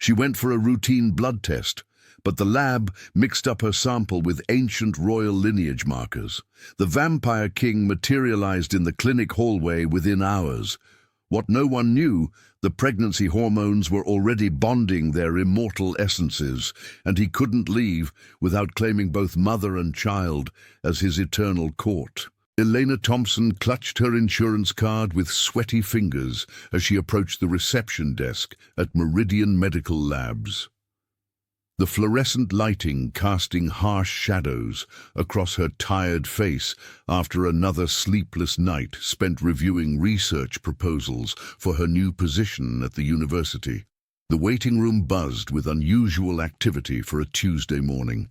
She went for a routine blood test, but the lab mixed up her sample with ancient royal lineage markers. The Vampire King materialized in the clinic hallway within hours. What no one knew, the pregnancy hormones were already bonding their immortal essences, and he couldn't leave without claiming both mother and child as his eternal court. Elena Thompson clutched her insurance card with sweaty fingers as she approached the reception desk at Meridian Medical Labs. The fluorescent lighting casting harsh shadows across her tired face after another sleepless night spent reviewing research proposals for her new position at the university. The waiting room buzzed with unusual activity for a Tuesday morning.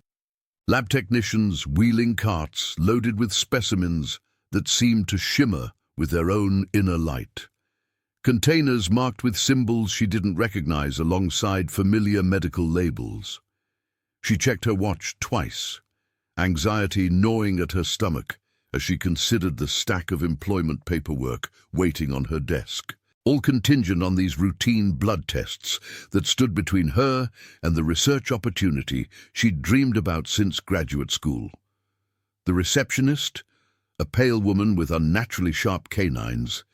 Lab technicians wheeling carts loaded with specimens that seemed to shimmer with their own inner light. Containers marked with symbols she didn't recognize alongside familiar medical labels. She checked her watch twice, anxiety gnawing at her stomach as she considered the stack of employment paperwork waiting on her desk, all contingent on these routine blood tests that stood between her and the research opportunity she'd dreamed about since graduate school. The receptionist, a pale woman with unnaturally sharp canines,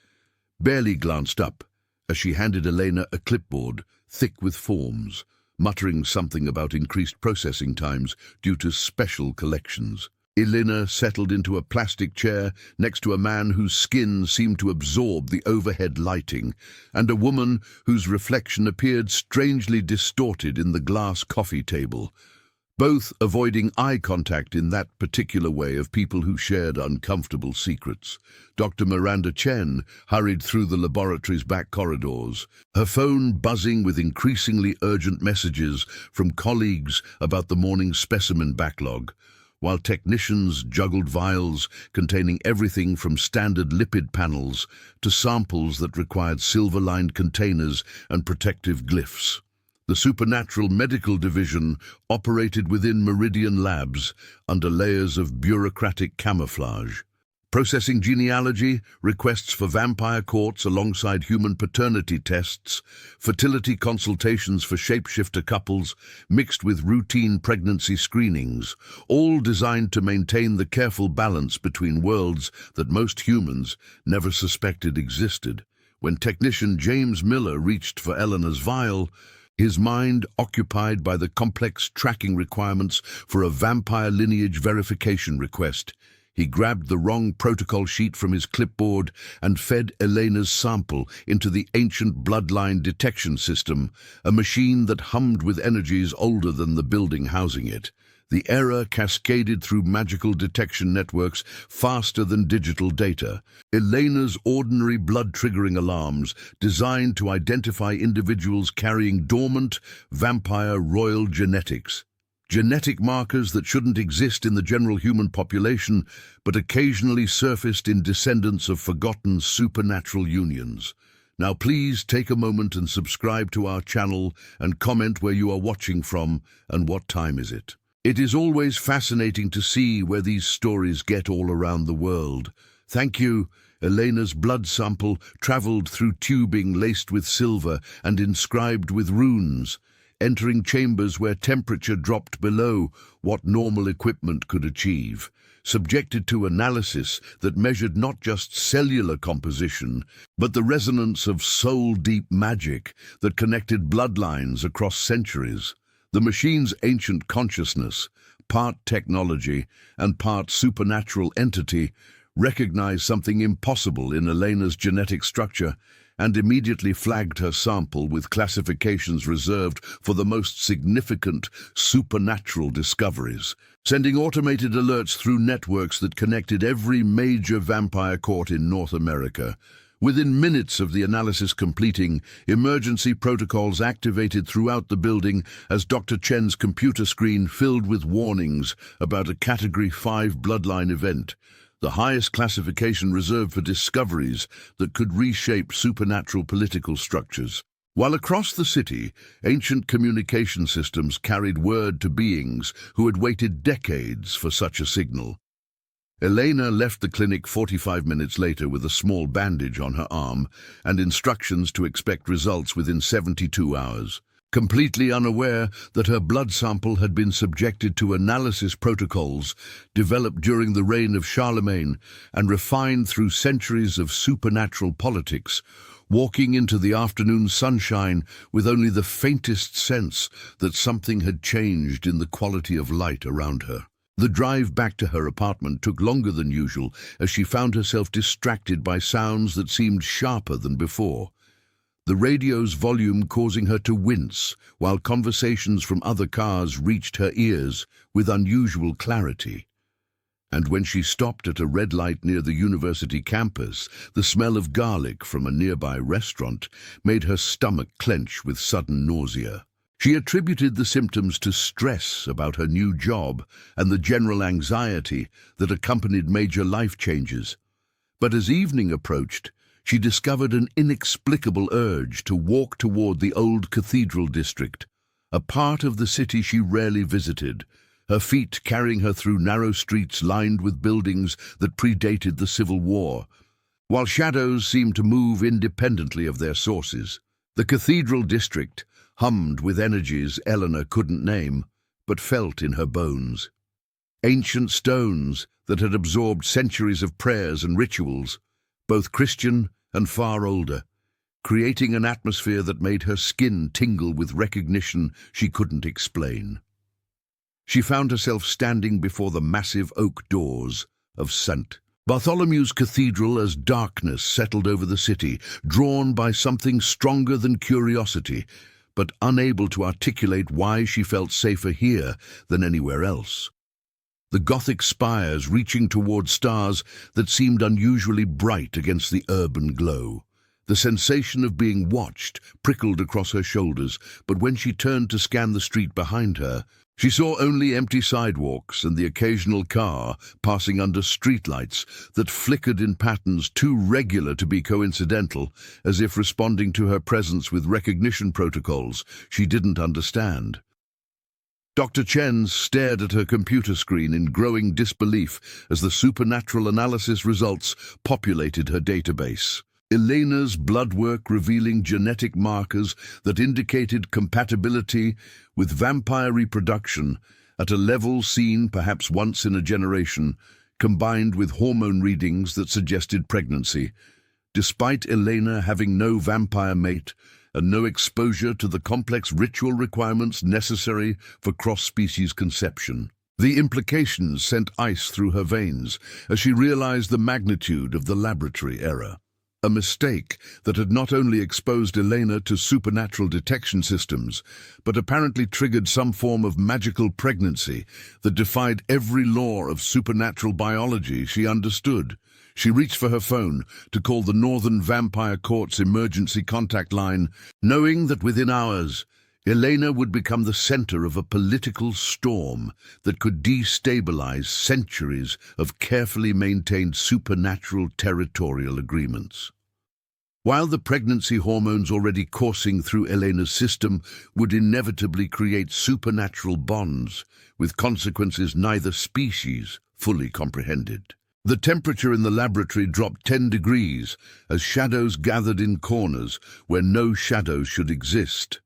barely glanced up as she handed Elena a clipboard thick with forms, muttering something about increased processing times due to special collections. Elena settled into a plastic chair next to a man whose skin seemed to absorb the overhead lighting, and a woman whose reflection appeared strangely distorted in the glass coffee table, both avoiding eye contact in that particular way of people who shared uncomfortable secrets. Dr. Miranda Chen hurried through the laboratory's back corridors, her phone buzzing with increasingly urgent messages from colleagues about the morning's specimen backlog, while technicians juggled vials containing everything from standard lipid panels to samples that required silver-lined containers and protective glyphs. The Supernatural Medical Division operated within Meridian Labs under layers of bureaucratic camouflage, processing genealogy, requests for vampire courts alongside human paternity tests, fertility consultations for shapeshifter couples, mixed with routine pregnancy screenings, all designed to maintain the careful balance between worlds that most humans never suspected existed. When technician James Miller reached for Eleanor's vial, his mind occupied by the complex tracking requirements for a vampire lineage verification request, he grabbed the wrong protocol sheet from his clipboard and fed Elena's sample into the ancient bloodline detection system, a machine that hummed with energies older than the building housing it. The error cascaded through magical detection networks faster than digital data. Elena's ordinary blood-triggering alarms designed to identify individuals carrying dormant, vampire royal genetics. Genetic markers that shouldn't exist in the general human population, but occasionally surfaced in descendants of forgotten supernatural unions. Now please take a moment and subscribe to our channel and comment where you are watching from and what time is it. It is always fascinating to see where these stories get all around the world. Thank you. Elena's blood sample traveled through tubing laced with silver and inscribed with runes, entering chambers where temperature dropped below what normal equipment could achieve, subjected to analysis that measured not just cellular composition, but the resonance of soul-deep magic that connected bloodlines across centuries. The machine's ancient consciousness, part technology and part supernatural entity, recognized something impossible in Elena's genetic structure and immediately flagged her sample with classifications reserved for the most significant supernatural discoveries, sending automated alerts through networks that connected every major vampire court in North America. Within minutes of the analysis completing, emergency protocols activated throughout the building as Dr. Chen's computer screen filled with warnings about a Category 5 bloodline event, the highest classification reserved for discoveries that could reshape supernatural political structures. While across the city, ancient communication systems carried word to beings who had waited decades for such a signal. Elena left the clinic 45 minutes later with a small bandage on her arm and instructions to expect results within 72 hours. Completely unaware that her blood sample had been subjected to analysis protocols developed during the reign of Charlemagne and refined through centuries of supernatural politics, walking into the afternoon sunshine with only the faintest sense that something had changed in the quality of light around her. The drive back to her apartment took longer than usual as she found herself distracted by sounds that seemed sharper than before. The radio's volume causing her to wince, while conversations from other cars reached her ears with unusual clarity. And when she stopped at a red light near the university campus, the smell of garlic from a nearby restaurant made her stomach clench with sudden nausea. She attributed the symptoms to stress about her new job and the general anxiety that accompanied major life changes. But as evening approached, she discovered an inexplicable urge to walk toward the old cathedral district, a part of the city she rarely visited, her feet carrying her through narrow streets lined with buildings that predated the Civil War, while shadows seemed to move independently of their sources. The cathedral district hummed with energies Eleanor couldn't name, but felt in her bones. Ancient stones that had absorbed centuries of prayers and rituals, both Christian and far older, creating an atmosphere that made her skin tingle with recognition she couldn't explain. She found herself standing before the massive oak doors of St. Bartholomew's Cathedral as darkness settled over the city, drawn by something stronger than curiosity, but unable to articulate why she felt safer here than anywhere else. The Gothic spires reaching toward stars that seemed unusually bright against the urban glow. The sensation of being watched prickled across her shoulders, but when she turned to scan the street behind her, she saw only empty sidewalks and the occasional car passing under streetlights that flickered in patterns too regular to be coincidental, as if responding to her presence with recognition protocols she didn't understand. Dr. Chen stared at her computer screen in growing disbelief as the supernatural analysis results populated her database. Elena's blood work revealing genetic markers that indicated compatibility with vampire reproduction at a level seen perhaps once in a generation, combined with hormone readings that suggested pregnancy. Despite Elena having no vampire mate and no exposure to the complex ritual requirements necessary for cross-species conception, the implications sent ice through her veins as she realized the magnitude of the laboratory error. A mistake that had not only exposed Elena to supernatural detection systems, but apparently triggered some form of magical pregnancy that defied every law of supernatural biology she understood. She reached for her phone to call the Northern Vampire Court's emergency contact line, knowing that within hours, Elena would become the center of a political storm that could destabilize centuries of carefully maintained supernatural territorial agreements. While the pregnancy hormones already coursing through Elena's system would inevitably create supernatural bonds, with consequences neither species fully comprehended. The temperature in the laboratory dropped 10 degrees as shadows gathered in corners where no shadows should exist.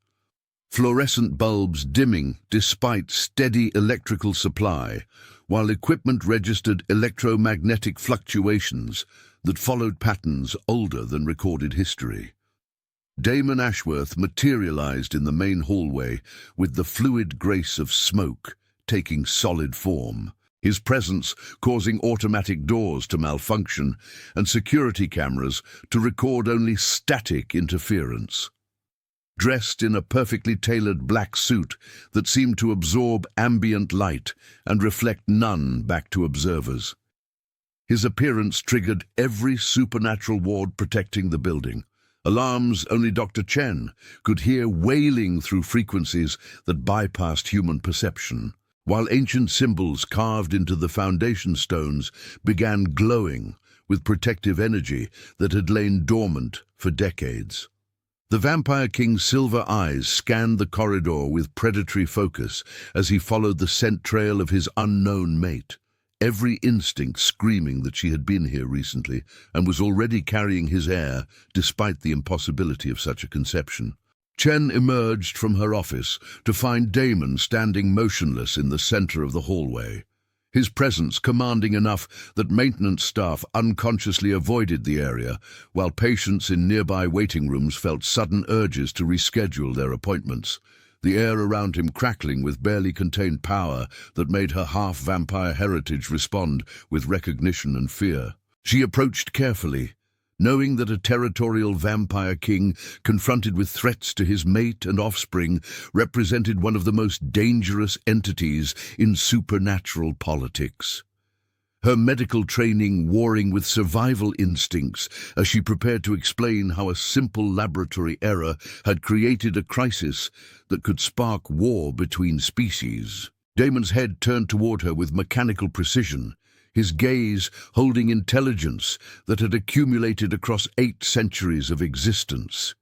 Fluorescent bulbs dimming despite steady electrical supply, while equipment registered electromagnetic fluctuations that followed patterns older than recorded history. Damon Ashworth materialized in the main hallway with the fluid grace of smoke taking solid form, his presence causing automatic doors to malfunction and security cameras to record only static interference. Dressed in a perfectly tailored black suit that seemed to absorb ambient light and reflect none back to observers. His appearance triggered every supernatural ward protecting the building. Alarms only Dr. Chen could hear wailing through frequencies that bypassed human perception, while ancient symbols carved into the foundation stones began glowing with protective energy that had lain dormant for decades. The Vampire King's silver eyes scanned the corridor with predatory focus as he followed the scent trail of his unknown mate, every instinct screaming that she had been here recently and was already carrying his heir despite the impossibility of such a conception. Chen emerged from her office to find Damon standing motionless in the center of the hallway, his presence commanding enough that maintenance staff unconsciously avoided the area, while patients in nearby waiting rooms felt sudden urges to reschedule their appointments, the air around him crackling with barely contained power that made her half-vampire heritage respond with recognition and fear. She approached carefully, knowing that a territorial vampire king confronted with threats to his mate and offspring represented one of the most dangerous entities in supernatural politics. Her medical training warring with survival instincts as she prepared to explain how a simple laboratory error had created a crisis that could spark war between species. Damon's head turned toward her with mechanical precision, his gaze holding intelligence that had accumulated across 8 centuries of existence.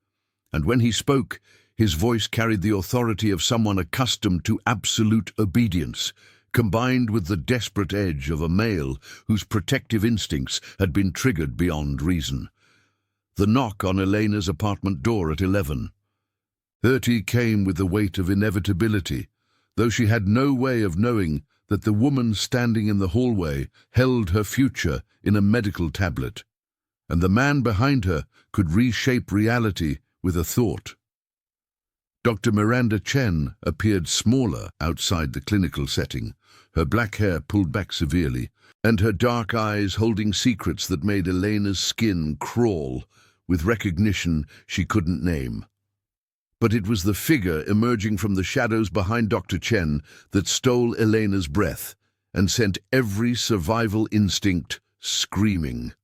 And when he spoke, his voice carried the authority of someone accustomed to absolute obedience, combined with the desperate edge of a male whose protective instincts had been triggered beyond reason. The knock on Elena's apartment door at 11. Hertie came with the weight of inevitability, though she had no way of knowing that the woman standing in the hallway held her future in a medical tablet, and the man behind her could reshape reality with a thought. Dr. Miranda Chen appeared smaller outside the clinical setting, her black hair pulled back severely, and her dark eyes holding secrets that made Elena's skin crawl with recognition she couldn't name. But it was the figure emerging from the shadows behind Dr. Chen that stole Elena's breath and sent every survival instinct screaming.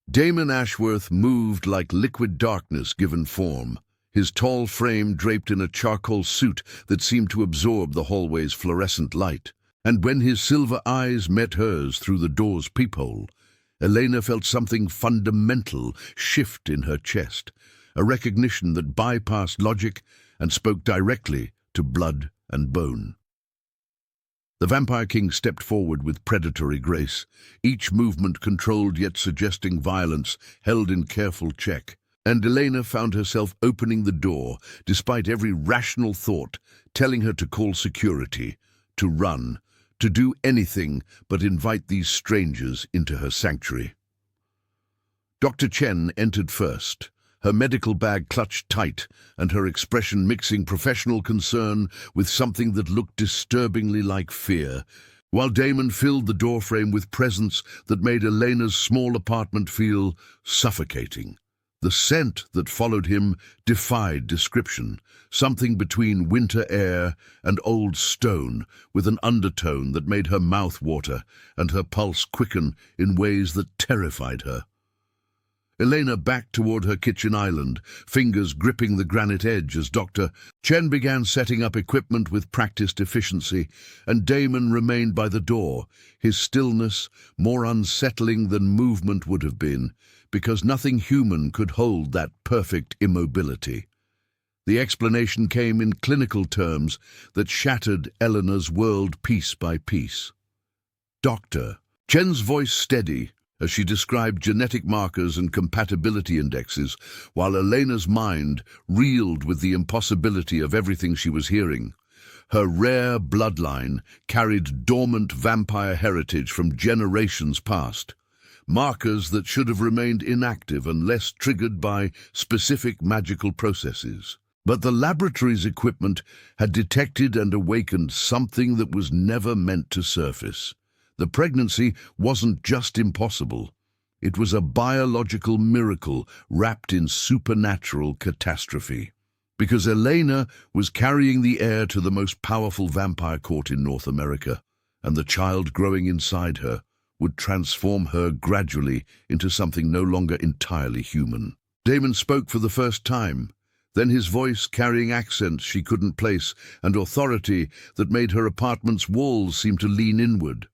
Damon Ashworth moved like liquid darkness given form, his tall frame draped in a charcoal suit that seemed to absorb the hallway's fluorescent light. And when his silver eyes met hers through the door's peephole, Elena felt something fundamental shift in her chest, a recognition that bypassed logic and spoke directly to blood and bone. The Vampire King stepped forward with predatory grace, each movement controlled yet suggesting violence, held in careful check. And Elena found herself opening the door, despite every rational thought telling her to call security, to run, to do anything but invite these strangers into her sanctuary. Dr. Chen entered first, her medical bag clutched tight and her expression mixing professional concern with something that looked disturbingly like fear, while Damon filled the doorframe with presence that made Elena's small apartment feel suffocating. The scent that followed him defied description, something between winter air and old stone, with an undertone that made her mouth water and her pulse quicken in ways that terrified her. Elena backed toward her kitchen island, fingers gripping the granite edge as Dr. Chen began setting up equipment with practiced efficiency, and Damon remained by the door, his stillness more unsettling than movement would have been, because nothing human could hold that perfect immobility. The explanation came in clinical terms that shattered Elena's world piece by piece. Doctor. Chen's voice steady as she described genetic markers and compatibility indexes, while Elena's mind reeled with the impossibility of everything she was hearing. Her rare bloodline carried dormant vampire heritage from generations past, markers that should have remained inactive unless triggered by specific magical processes. But the laboratory's equipment had detected and awakened something that was never meant to surface. The pregnancy wasn't just impossible. It was a biological miracle wrapped in supernatural catastrophe. Because Elena was carrying the heir to the most powerful vampire court in North America, and the child growing inside her would transform her gradually into something no longer entirely human. Damon spoke for the first time, then his voice carrying accents she couldn't place and authority that made her apartment's walls seem to lean inward,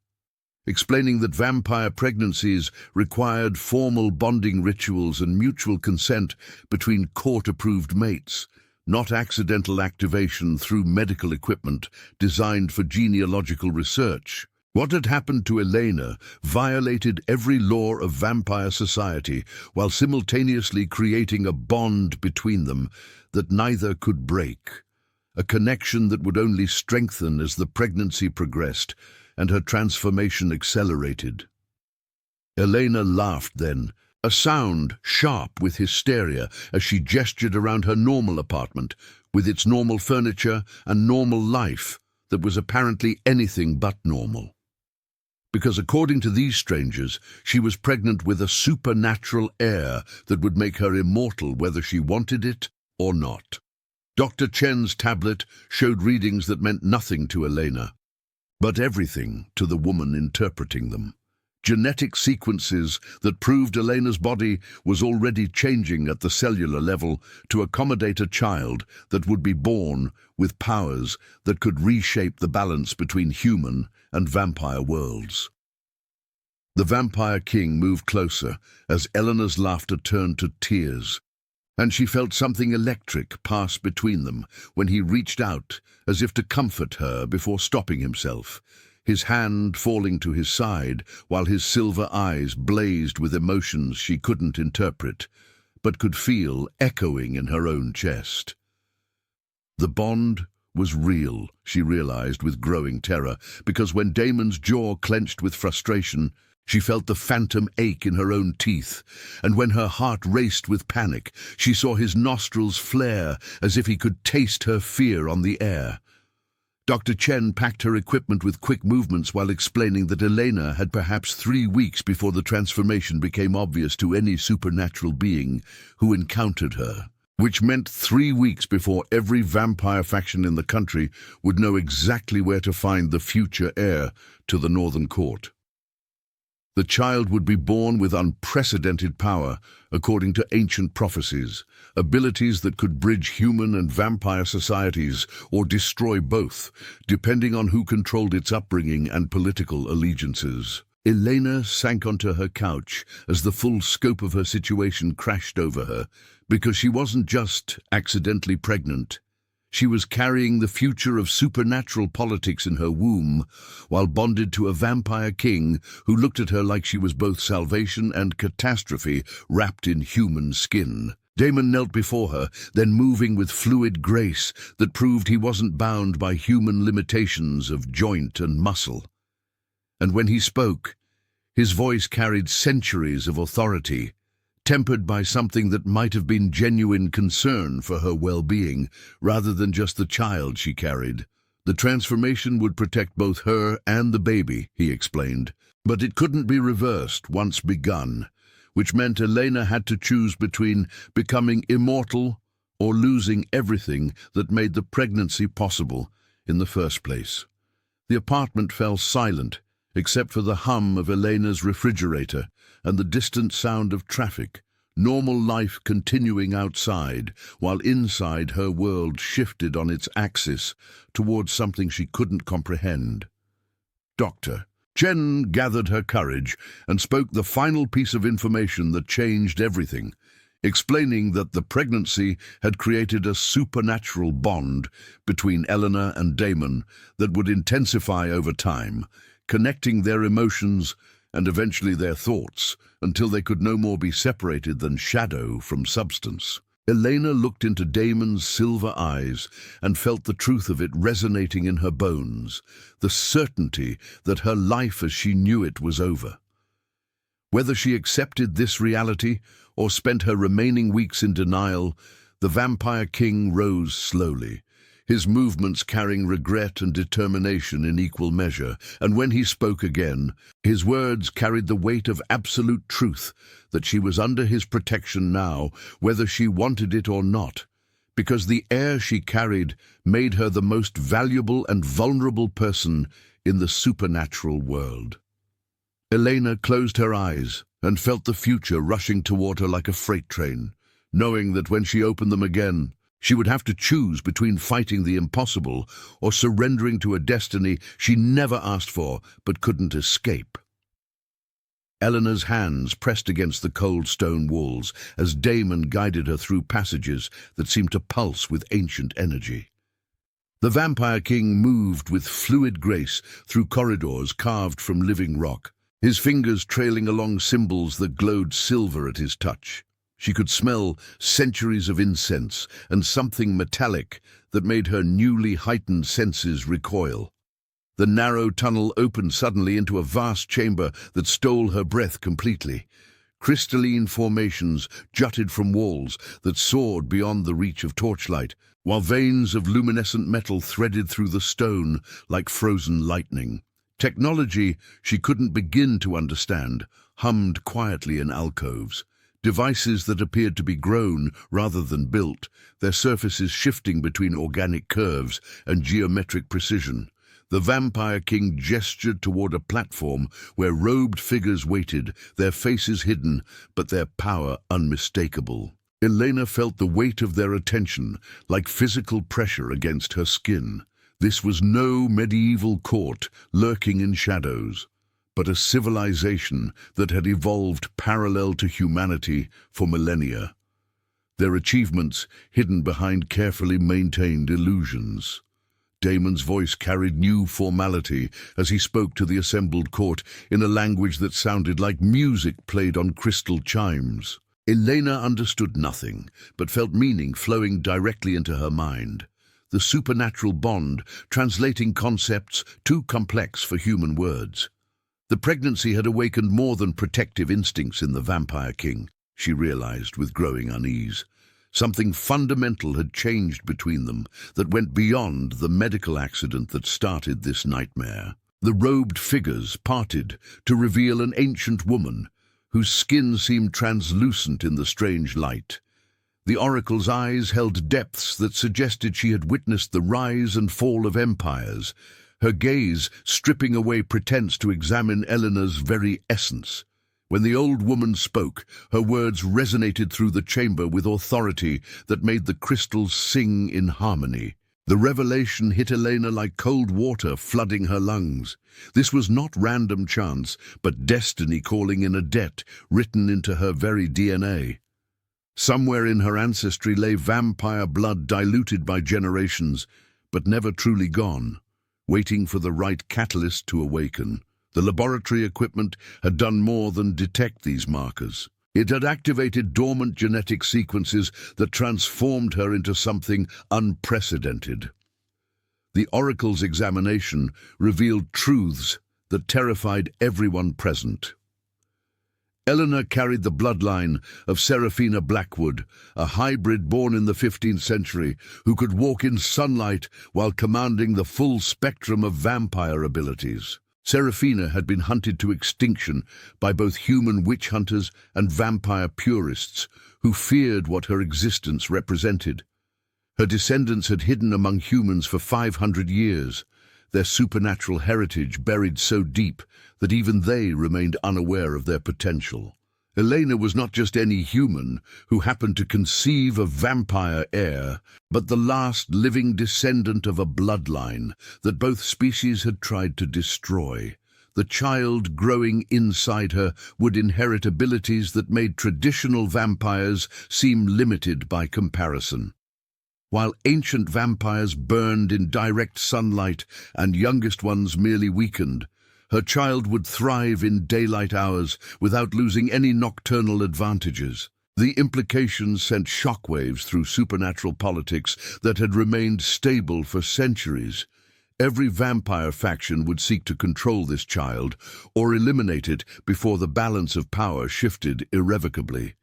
explaining that vampire pregnancies required formal bonding rituals and mutual consent between court-approved mates, not accidental activation through medical equipment designed for genealogical research. What had happened to Elena violated every law of vampire society while simultaneously creating a bond between them that neither could break, a connection that would only strengthen as the pregnancy progressed and her transformation accelerated. Elena laughed then, a sound sharp with hysteria as she gestured around her normal apartment, with its normal furniture and normal life that was apparently anything but normal. Because according to these strangers, she was pregnant with a supernatural heir that would make her immortal whether she wanted it or not. Dr. Chen's tablet showed readings that meant nothing to Elena, but everything to the woman interpreting them. Genetic sequences that proved Elena's body was already changing at the cellular level to accommodate a child that would be born with powers that could reshape the balance between human and vampire worlds. The Vampire King moved closer as Elena's laughter turned to tears, and she felt something electric pass between them when he reached out as if to comfort her before stopping himself, his hand falling to his side while his silver eyes blazed with emotions she couldn't interpret, but could feel echoing in her own chest. The bond was real, she realized with growing terror, because when Damon's jaw clenched with frustration, she felt the phantom ache in her own teeth, and when her heart raced with panic, she saw his nostrils flare as if he could taste her fear on the air. Dr. Chen packed her equipment with quick movements while explaining that Elena had perhaps 3 weeks before the transformation became obvious to any supernatural being who encountered her, which meant 3 weeks before every vampire faction in the country would know exactly where to find the future heir to the Northern Court. The child would be born with unprecedented power, according to ancient prophecies, abilities that could bridge human and vampire societies or destroy both, depending on who controlled its upbringing and political allegiances. Elena sank onto her couch as the full scope of her situation crashed over her, because she wasn't just accidentally pregnant. She was carrying the future of supernatural politics in her womb, while bonded to a vampire king who looked at her like she was both salvation and catastrophe wrapped in human skin. Damon knelt before her, then moving with fluid grace that proved he wasn't bound by human limitations of joint and muscle. And when he spoke, his voice carried centuries of authority, tempered by something that might have been genuine concern for her well-being, rather than just the child she carried. The transformation would protect both her and the baby, he explained, but it couldn't be reversed once begun, which meant Elena had to choose between becoming immortal or losing everything that made the pregnancy possible in the first place. The apartment fell silent, except for the hum of Elena's refrigerator and the distant sound of traffic, normal life continuing outside, while inside her world shifted on its axis towards something she couldn't comprehend. Dr. Chen gathered her courage and spoke the final piece of information that changed everything, explaining that the pregnancy had created a supernatural bond between Elena and Damon that would intensify over time, connecting their emotions and eventually their thoughts, until they could no more be separated than shadow from substance. Elena looked into Damon's silver eyes and felt the truth of it resonating in her bones, the certainty that her life as she knew it was over. Whether she accepted this reality or spent her remaining weeks in denial, the Vampire King rose slowly, his movements carrying regret and determination in equal measure, and when he spoke again, his words carried the weight of absolute truth that she was under his protection now, whether she wanted it or not, because the heir she carried made her the most valuable and vulnerable person in the supernatural world. Elena closed her eyes and felt the future rushing toward her like a freight train, knowing that when she opened them again, she would have to choose between fighting the impossible or surrendering to a destiny she never asked for but couldn't escape. Elena's hands pressed against the cold stone walls as Damon guided her through passages that seemed to pulse with ancient energy. The Vampire King moved with fluid grace through corridors carved from living rock, his fingers trailing along symbols that glowed silver at his touch. She could smell centuries of incense and something metallic that made her newly heightened senses recoil. The narrow tunnel opened suddenly into a vast chamber that stole her breath completely. Crystalline formations jutted from walls that soared beyond the reach of torchlight, while veins of luminescent metal threaded through the stone like frozen lightning. Technology she couldn't begin to understand hummed quietly in alcoves. Devices that appeared to be grown rather than built, their surfaces shifting between organic curves and geometric precision. The Vampire King gestured toward a platform where robed figures waited, their faces hidden, but their power unmistakable. Elena felt the weight of their attention, like physical pressure against her skin. This was no medieval court lurking in shadows, but a civilization that had evolved parallel to humanity for millennia. Their achievements hidden behind carefully maintained illusions. Damon's voice carried new formality as he spoke to the assembled court in a language that sounded like music played on crystal chimes. Elena understood nothing, but felt meaning flowing directly into her mind. The supernatural bond, translating concepts too complex for human words. The pregnancy had awakened more than protective instincts in the Vampire King, she realized with growing unease. Something fundamental had changed between them that went beyond the medical accident that started this nightmare. The robed figures parted to reveal an ancient woman whose skin seemed translucent in the strange light. The oracle's eyes held depths that suggested she had witnessed the rise and fall of empires, her gaze stripping away pretense to examine Eleanor's very essence. When the old woman spoke, her words resonated through the chamber with authority that made the crystals sing in harmony. The revelation hit Elena like cold water flooding her lungs. This was not random chance, but destiny calling in a debt written into her very DNA. Somewhere in her ancestry lay vampire blood diluted by generations, but never truly gone, waiting for the right catalyst to awaken. The laboratory equipment had done more than detect these markers. It had activated dormant genetic sequences that transformed her into something unprecedented. The oracle's examination revealed truths that terrified everyone present. Eleanor carried the bloodline of Seraphina Blackwood, a hybrid born in the 15th century who could walk in sunlight while commanding the full spectrum of vampire abilities. Seraphina had been hunted to extinction by both human witch hunters and vampire purists who feared what her existence represented. Her descendants had hidden among humans for 500 years, their supernatural heritage buried so deep that even they remained unaware of their potential. Elena was not just any human who happened to conceive a vampire heir, but the last living descendant of a bloodline that both species had tried to destroy. The child growing inside her would inherit abilities that made traditional vampires seem limited by comparison. While ancient vampires burned in direct sunlight and youngest ones merely weakened, her child would thrive in daylight hours without losing any nocturnal advantages. The implications sent shockwaves through supernatural politics that had remained stable for centuries. Every vampire faction would seek to control this child or eliminate it before the balance of power shifted irrevocably.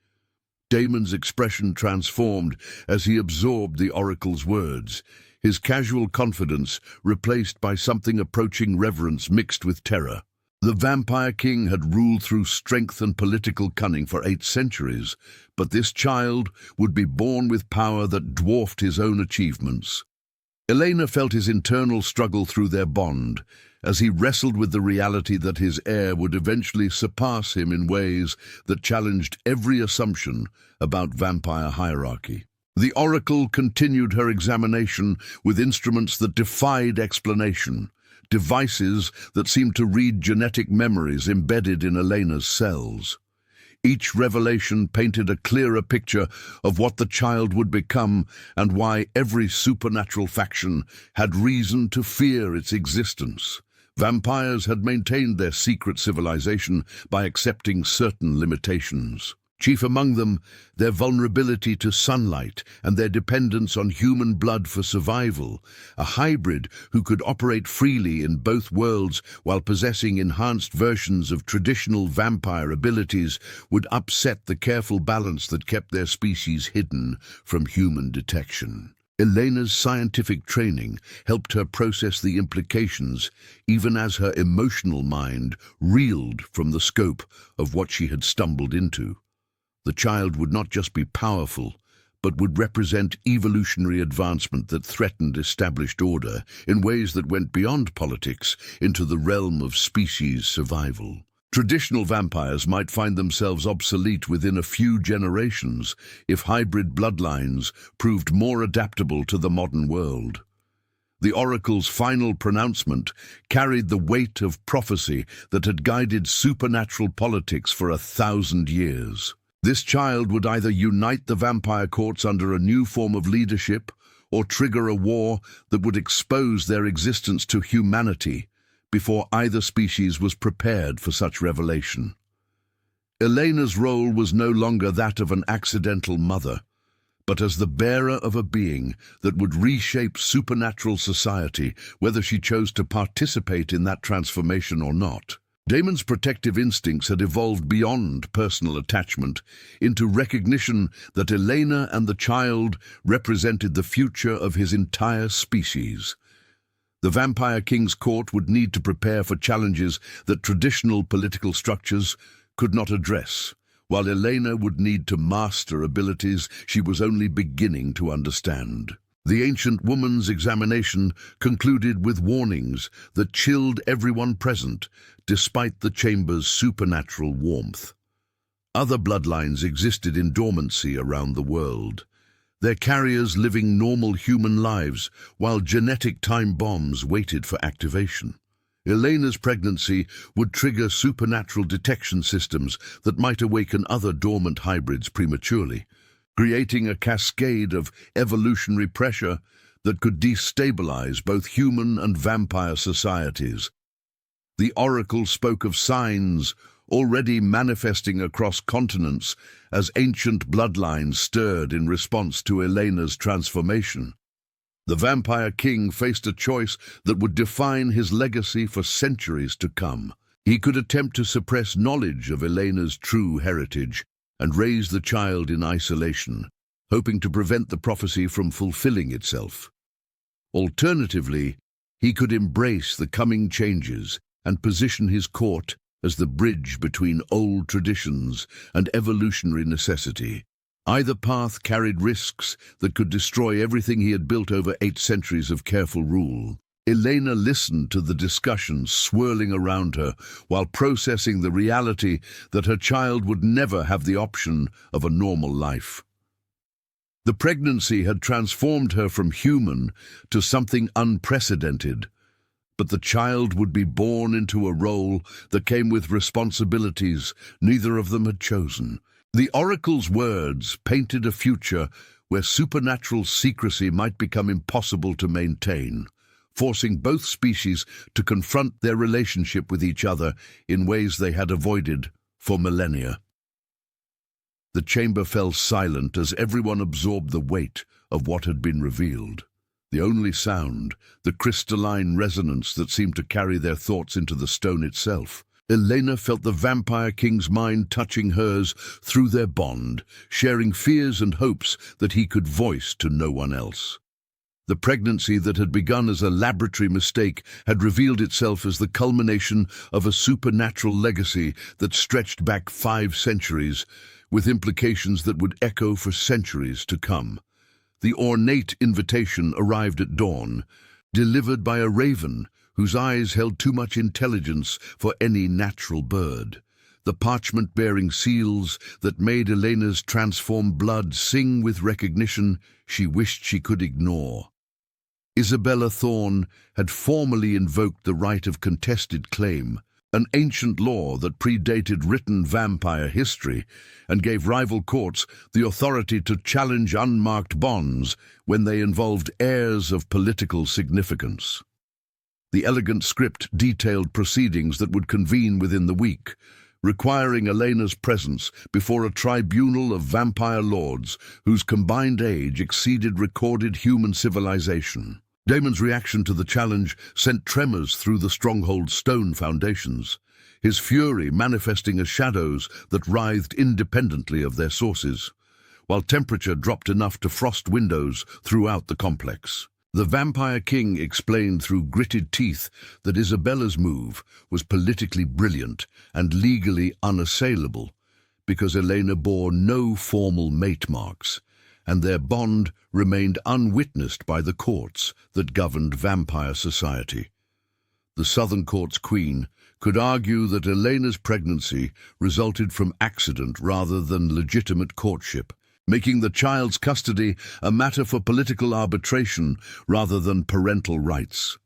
Damon's expression transformed as he absorbed the oracle's words, his casual confidence replaced by something approaching reverence mixed with terror. The Vampire King had ruled through strength and political cunning for 8 centuries, but this child would be born with power that dwarfed his own achievements. Elena felt his internal struggle through their bond, as he wrestled with the reality that his heir would eventually surpass him in ways that challenged every assumption about vampire hierarchy. The oracle continued her examination with instruments that defied explanation, devices that seemed to read genetic memories embedded in Elena's cells. Each revelation painted a clearer picture of what the child would become and why every supernatural faction had reason to fear its existence. Vampires had maintained their secret civilization by accepting certain limitations. Chief among them, their vulnerability to sunlight and their dependence on human blood for survival. A hybrid who could operate freely in both worlds while possessing enhanced versions of traditional vampire abilities would upset the careful balance that kept their species hidden from human detection. Elena's scientific training helped her process the implications, even as her emotional mind reeled from the scope of what she had stumbled into. The child would not just be powerful, but would represent evolutionary advancement that threatened established order in ways that went beyond politics into the realm of species survival. Traditional vampires might find themselves obsolete within a few generations if hybrid bloodlines proved more adaptable to the modern world. The Oracle's final pronouncement carried the weight of prophecy that had guided supernatural politics for 1,000 years. This child would either unite the vampire courts under a new form of leadership or trigger a war that would expose their existence to humanity before either species was prepared for such revelation. Elena's role was no longer that of an accidental mother, but as the bearer of a being that would reshape supernatural society, whether she chose to participate in that transformation or not. Damon's protective instincts had evolved beyond personal attachment into recognition that Elena and the child represented the future of his entire species. The Vampire King's court would need to prepare for challenges that traditional political structures could not address, while Elena would need to master abilities she was only beginning to understand. The ancient woman's examination concluded with warnings that chilled everyone present, despite the chamber's supernatural warmth. Other bloodlines existed in dormancy around the world, their carriers living normal human lives while genetic time bombs waited for activation. Elena's pregnancy would trigger supernatural detection systems that might awaken other dormant hybrids prematurely, creating a cascade of evolutionary pressure that could destabilize both human and vampire societies. The Oracle spoke of signs already manifesting across continents as ancient bloodlines stirred in response to Elena's transformation. The Vampire King faced a choice that would define his legacy for centuries to come. He could attempt to suppress knowledge of Elena's true heritage and raise the child in isolation, hoping to prevent the prophecy from fulfilling itself. Alternatively, he could embrace the coming changes and position his court as the bridge between old traditions and evolutionary necessity. Either path carried risks that could destroy everything he had built over 8 centuries of careful rule. Elena listened to the discussions swirling around her while processing the reality that her child would never have the option of a normal life. The pregnancy had transformed her from human to something unprecedented, but the child would be born into a role that came with responsibilities neither of them had chosen. The Oracle's words painted a future where supernatural secrecy might become impossible to maintain, forcing both species to confront their relationship with each other in ways they had avoided for millennia. The chamber fell silent as everyone absorbed the weight of what had been revealed. The only sound, the crystalline resonance that seemed to carry their thoughts into the stone itself. Elena felt the Vampire King's mind touching hers through their bond, sharing fears and hopes that he could voice to no one else. The pregnancy that had begun as a laboratory mistake had revealed itself as the culmination of a supernatural legacy that stretched back 5 centuries, with implications that would echo for centuries to come. The ornate invitation arrived at dawn, delivered by a raven whose eyes held too much intelligence for any natural bird. The parchment-bearing seals that made Elena's transformed blood sing with recognition she wished she could ignore. Isabella Thorne had formally invoked the right of contested claim, an ancient law that predated written vampire history and gave rival courts the authority to challenge unmarked bonds when they involved heirs of political significance. The elegant script detailed proceedings that would convene within the week, requiring Elena's presence before a tribunal of vampire lords whose combined age exceeded recorded human civilization. Damon's reaction to the challenge sent tremors through the stronghold's stone foundations, his fury manifesting as shadows that writhed independently of their sources, while temperature dropped enough to frost windows throughout the complex. The Vampire King explained through gritted teeth that Isabella's move was politically brilliant and legally unassailable because Elena bore no formal mate marks, and their bond remained unwitnessed by the courts that governed vampire society. The Southern Court's queen could argue that Elena's pregnancy resulted from accident rather than legitimate courtship, making the child's custody a matter for political arbitration rather than parental rights.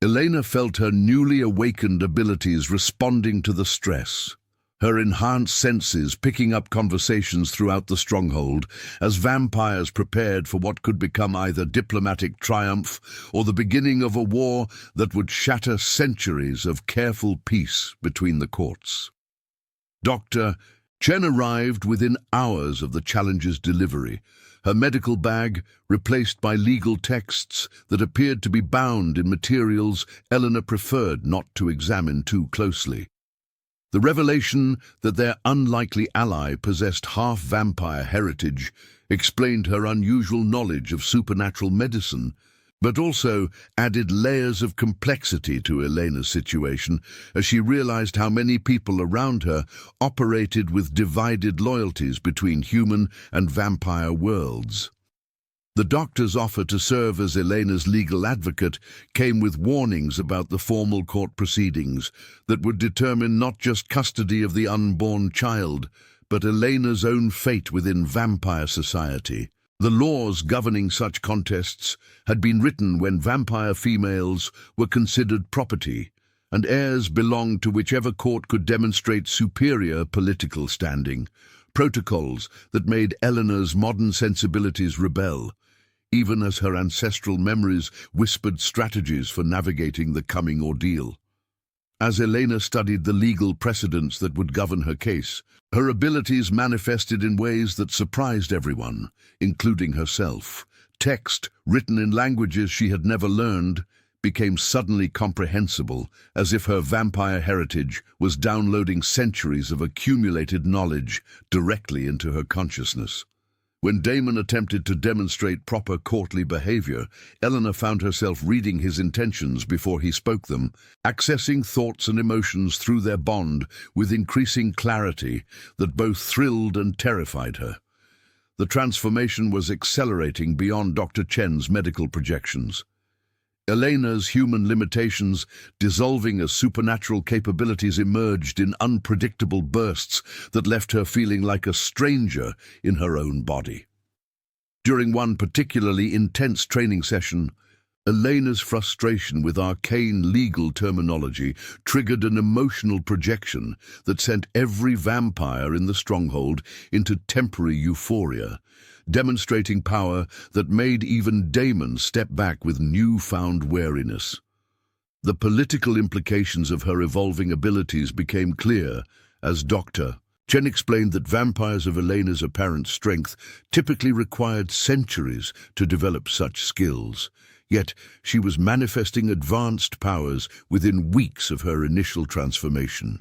Elena felt her newly awakened abilities responding to the stress, her enhanced senses picking up conversations throughout the stronghold as vampires prepared for what could become either diplomatic triumph or the beginning of a war that would shatter centuries of careful peace between the courts. Dr. Chen arrived within hours of the challenge's delivery, her medical bag replaced by legal texts that appeared to be bound in materials Eleanor preferred not to examine too closely. The revelation that their unlikely ally possessed half-vampire heritage explained her unusual knowledge of supernatural medicine, but also added layers of complexity to Elena's situation as she realized how many people around her operated with divided loyalties between human and vampire worlds. The doctor's offer to serve as Elena's legal advocate came with warnings about the formal court proceedings that would determine not just custody of the unborn child, but Elena's own fate within vampire society. The laws governing such contests had been written when vampire females were considered property, and heirs belonged to whichever court could demonstrate superior political standing, protocols that made Eleanor's modern sensibilities rebel, even as her ancestral memories whispered strategies for navigating the coming ordeal. As Elena studied the legal precedents that would govern her case, her abilities manifested in ways that surprised everyone, including herself. Text, written in languages she had never learned, became suddenly comprehensible, as if her vampire heritage was downloading centuries of accumulated knowledge directly into her consciousness. When Damon attempted to demonstrate proper courtly behavior, Eleanor found herself reading his intentions before he spoke them, accessing thoughts and emotions through their bond with increasing clarity that both thrilled and terrified her. The transformation was accelerating beyond Dr. Chen's medical projections. Elena's human limitations dissolving as supernatural capabilities emerged in unpredictable bursts that left her feeling like a stranger in her own body. During one particularly intense training session, Elena's frustration with arcane legal terminology triggered an emotional projection that sent every vampire in the stronghold into temporary euphoria, demonstrating power that made even Damon step back with newfound wariness. The political implications of her evolving abilities became clear as Dr. Chen explained that vampires of Elena's apparent strength typically required centuries to develop such skills, yet she was manifesting advanced powers within weeks of her initial transformation.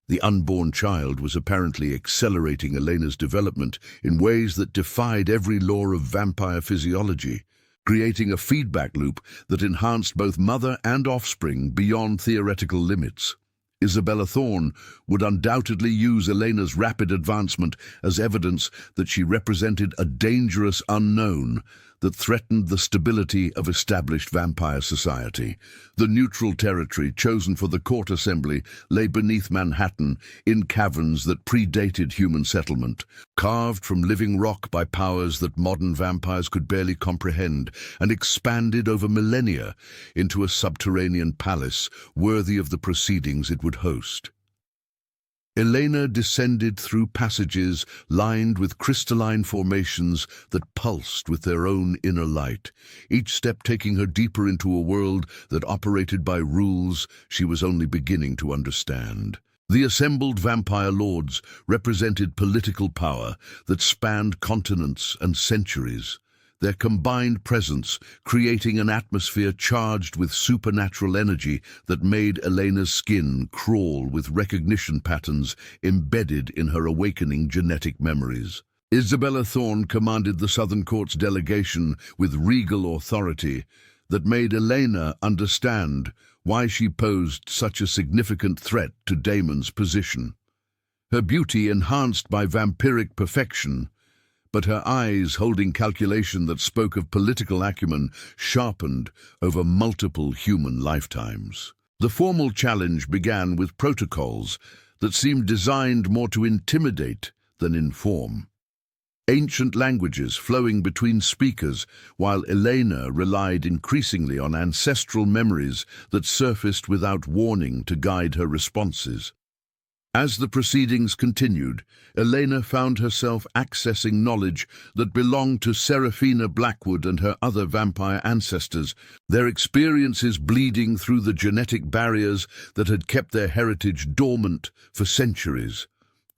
The unborn child was apparently accelerating Elena's development in ways that defied every law of vampire physiology, creating a feedback loop that enhanced both mother and offspring beyond theoretical limits. Isabella Thorne would undoubtedly use Elena's rapid advancement as evidence that she represented a dangerous unknown that threatened the stability of established vampire society. The neutral territory chosen for the court assembly lay beneath Manhattan in caverns that predated human settlement, carved from living rock by powers that modern vampires could barely comprehend, and expanded over millennia into a subterranean palace worthy of the proceedings it would host. Elena descended through passages lined with crystalline formations that pulsed with their own inner light, each step taking her deeper into a world that operated by rules she was only beginning to understand. The assembled vampire lords represented political power that spanned continents and centuries, their combined presence creating an atmosphere charged with supernatural energy that made Elena's skin crawl with recognition patterns embedded in her awakening genetic memories. Isabella Thorne commanded the Southern Court's delegation with regal authority that made Elena understand why she posed such a significant threat to Damon's position. Her beauty enhanced by vampiric perfection, but her eyes, holding calculation that spoke of political acumen, sharpened over multiple human lifetimes. The formal challenge began with protocols that seemed designed more to intimidate than inform. Ancient languages flowing between speakers, while Elena relied increasingly on ancestral memories that surfaced without warning to guide her responses. As the proceedings continued, Elena found herself accessing knowledge that belonged to Seraphina Blackwood and her other vampire ancestors, their experiences bleeding through the genetic barriers that had kept their heritage dormant for centuries.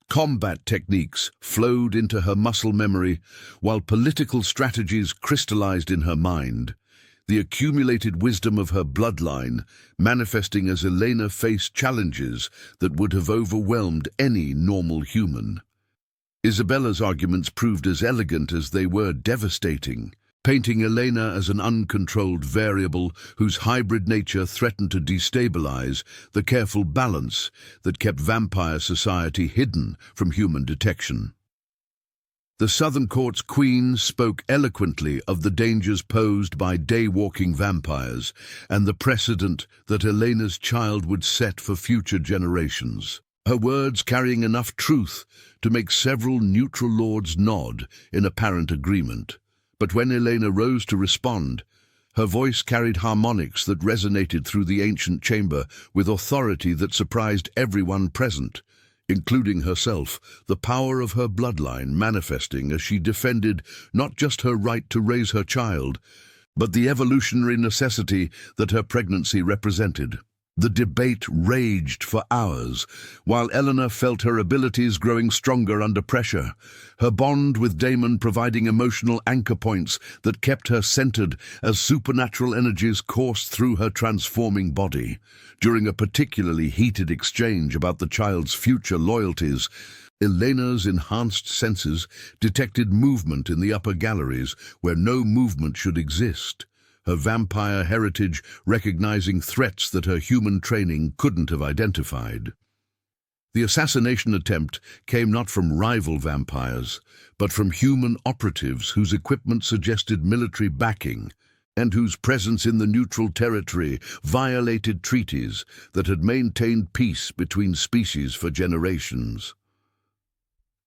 Combat techniques flowed into her muscle memory, while political strategies crystallized in her mind, the accumulated wisdom of her bloodline manifesting as Elena faced challenges that would have overwhelmed any normal human. Isabella's arguments proved as elegant as they were devastating, painting Elena as an uncontrolled variable whose hybrid nature threatened to destabilize the careful balance that kept vampire society hidden from human detection. The Southern Court's queen spoke eloquently of the dangers posed by day-walking vampires and the precedent that Elena's child would set for future generations, her words carrying enough truth to make several neutral lords nod in apparent agreement. But when Elena rose to respond, her voice carried harmonics that resonated through the ancient chamber with authority that surprised everyone present, including herself, the power of her bloodline manifesting as she defended not just her right to raise her child, but the evolutionary necessity that her pregnancy represented. The debate raged for hours, while Eleanor felt her abilities growing stronger under pressure, her bond with Damon providing emotional anchor points that kept her centered as supernatural energies coursed through her transforming body. During a particularly heated exchange about the child's future loyalties, Elena's enhanced senses detected movement in the upper galleries where no movement should exist, her vampire heritage recognizing threats that her human training couldn't have identified. The assassination attempt came not from rival vampires, but from human operatives whose equipment suggested military backing and whose presence in the neutral territory violated treaties that had maintained peace between species for generations.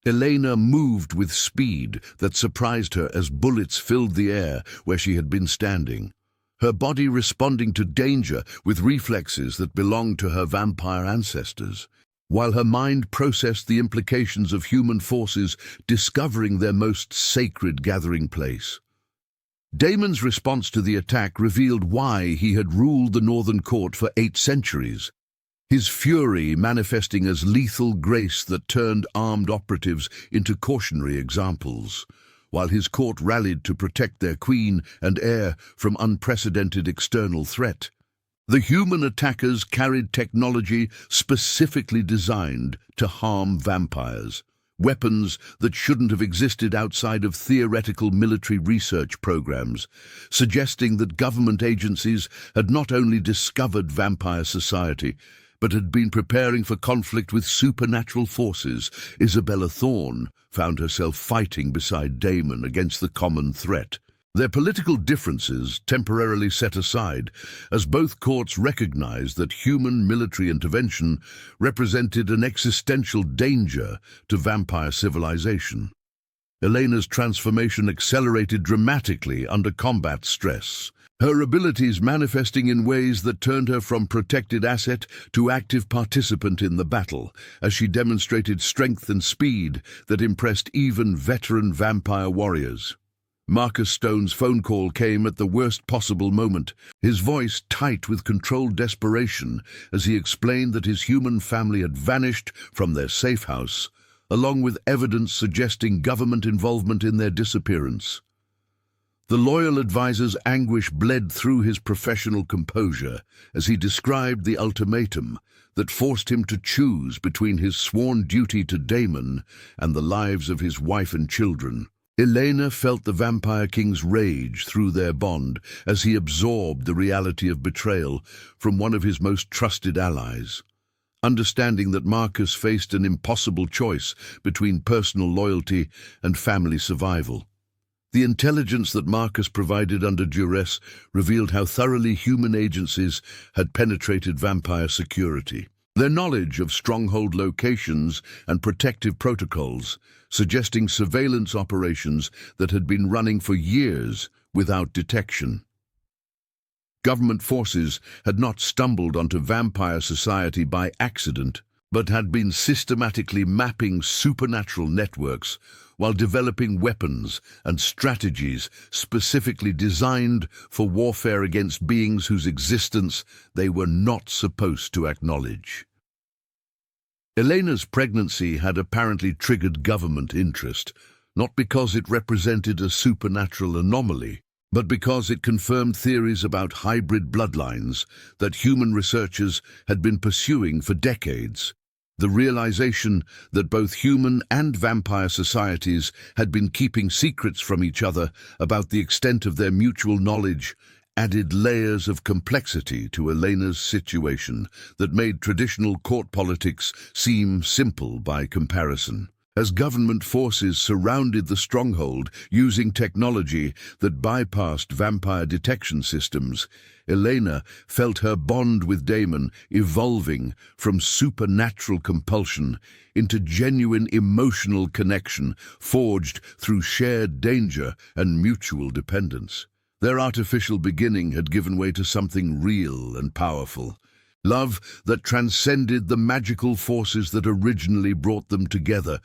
Elena moved with speed that surprised her as bullets filled the air where she had been standing, her body responding to danger with reflexes that belonged to her vampire ancestors, while her mind processed the implications of human forces discovering their most sacred gathering place. Damon's response to the attack revealed why he had ruled the Northern Court for 8 centuries. His fury manifesting as lethal grace that turned armed operatives into cautionary examples, while his court rallied to protect their queen and heir from unprecedented external threat. The human attackers carried technology specifically designed to harm vampires, weapons that shouldn't have existed outside of theoretical military research programs, suggesting that government agencies had not only discovered vampire society, but had been preparing for conflict with supernatural forces. Isabella Thorne found herself fighting beside Damon against the common threat, Their political differences temporarily set aside, as both courts recognized that human military intervention represented an existential danger to vampire civilization. Elena's transformation accelerated dramatically under combat stress, her abilities manifesting in ways that turned her from protected asset to active participant in the battle, as she demonstrated strength and speed that impressed even veteran vampire warriors. Marcus Stone's phone call came at the worst possible moment, his voice tight with controlled desperation as he explained that his human family had vanished from their safe house, along with evidence suggesting government involvement in their disappearance. The loyal advisor's anguish bled through his professional composure as he described the ultimatum that forced him to choose between his sworn duty to Damon and the lives of his wife and children. Elena felt the Vampire King's rage through their bond as he absorbed the reality of betrayal from one of his most trusted allies. Understanding that Marcus faced an impossible choice between personal loyalty and family survival. The intelligence that Marcus provided under duress revealed how thoroughly human agencies had penetrated vampire security. Their knowledge of stronghold locations and protective protocols, suggesting surveillance operations that had been running for years without detection. Government forces had not stumbled onto vampire society by accident, but had been systematically mapping supernatural networks while developing weapons and strategies specifically designed for warfare against beings whose existence they were not supposed to acknowledge. Elena's pregnancy had apparently triggered government interest, not because it represented a supernatural anomaly, but because it confirmed theories about hybrid bloodlines that human researchers had been pursuing for decades. The realization that both human and vampire societies had been keeping secrets from each other about the extent of their mutual knowledge added layers of complexity to Elena's situation that made traditional court politics seem simple by comparison. As government forces surrounded the stronghold using technology that bypassed vampire detection systems, Elena felt her bond with Damon evolving from supernatural compulsion into genuine emotional connection forged through shared danger and mutual dependence. Their artificial beginning had given way to something real and powerful. Love that transcended the magical forces that originally brought them together,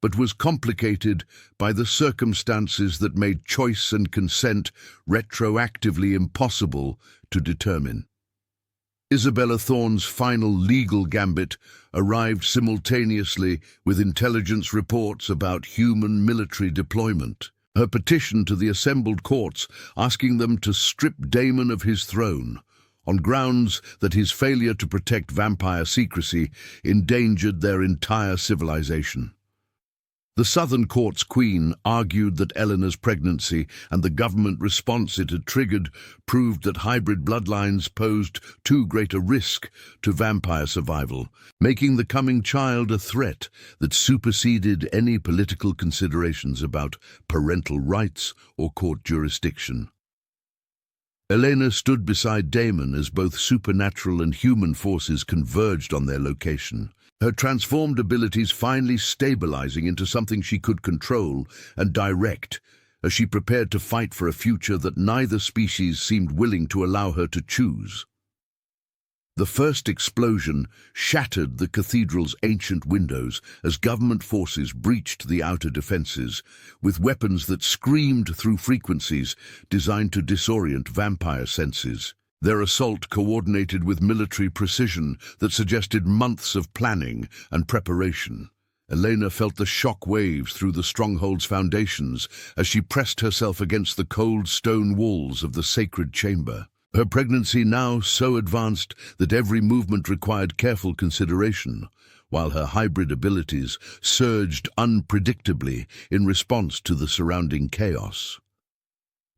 but was complicated by the circumstances that made choice and consent retroactively impossible to determine. Isabella Thorne's final legal gambit arrived simultaneously with intelligence reports about human military deployment. Her petition to the assembled courts asking them to strip Damon of his throne, on grounds that his failure to protect vampire secrecy endangered their entire civilization. The Southern Court's queen argued that Elena's pregnancy and the government response it had triggered proved that hybrid bloodlines posed too great a risk to vampire survival, making the coming child a threat that superseded any political considerations about parental rights or court jurisdiction. Elena stood beside Damon as both supernatural and human forces converged on their location, her transformed abilities finally stabilizing into something she could control and direct as she prepared to fight for a future that neither species seemed willing to allow her to choose. The first explosion shattered the cathedral's ancient windows as government forces breached the outer defenses with weapons that screamed through frequencies designed to disorient vampire senses. Their assault coordinated with military precision that suggested months of planning and preparation. Elena felt the shock waves through the stronghold's foundations as she pressed herself against the cold stone walls of the sacred chamber. Her pregnancy now so advanced that every movement required careful consideration, while her hybrid abilities surged unpredictably in response to the surrounding chaos.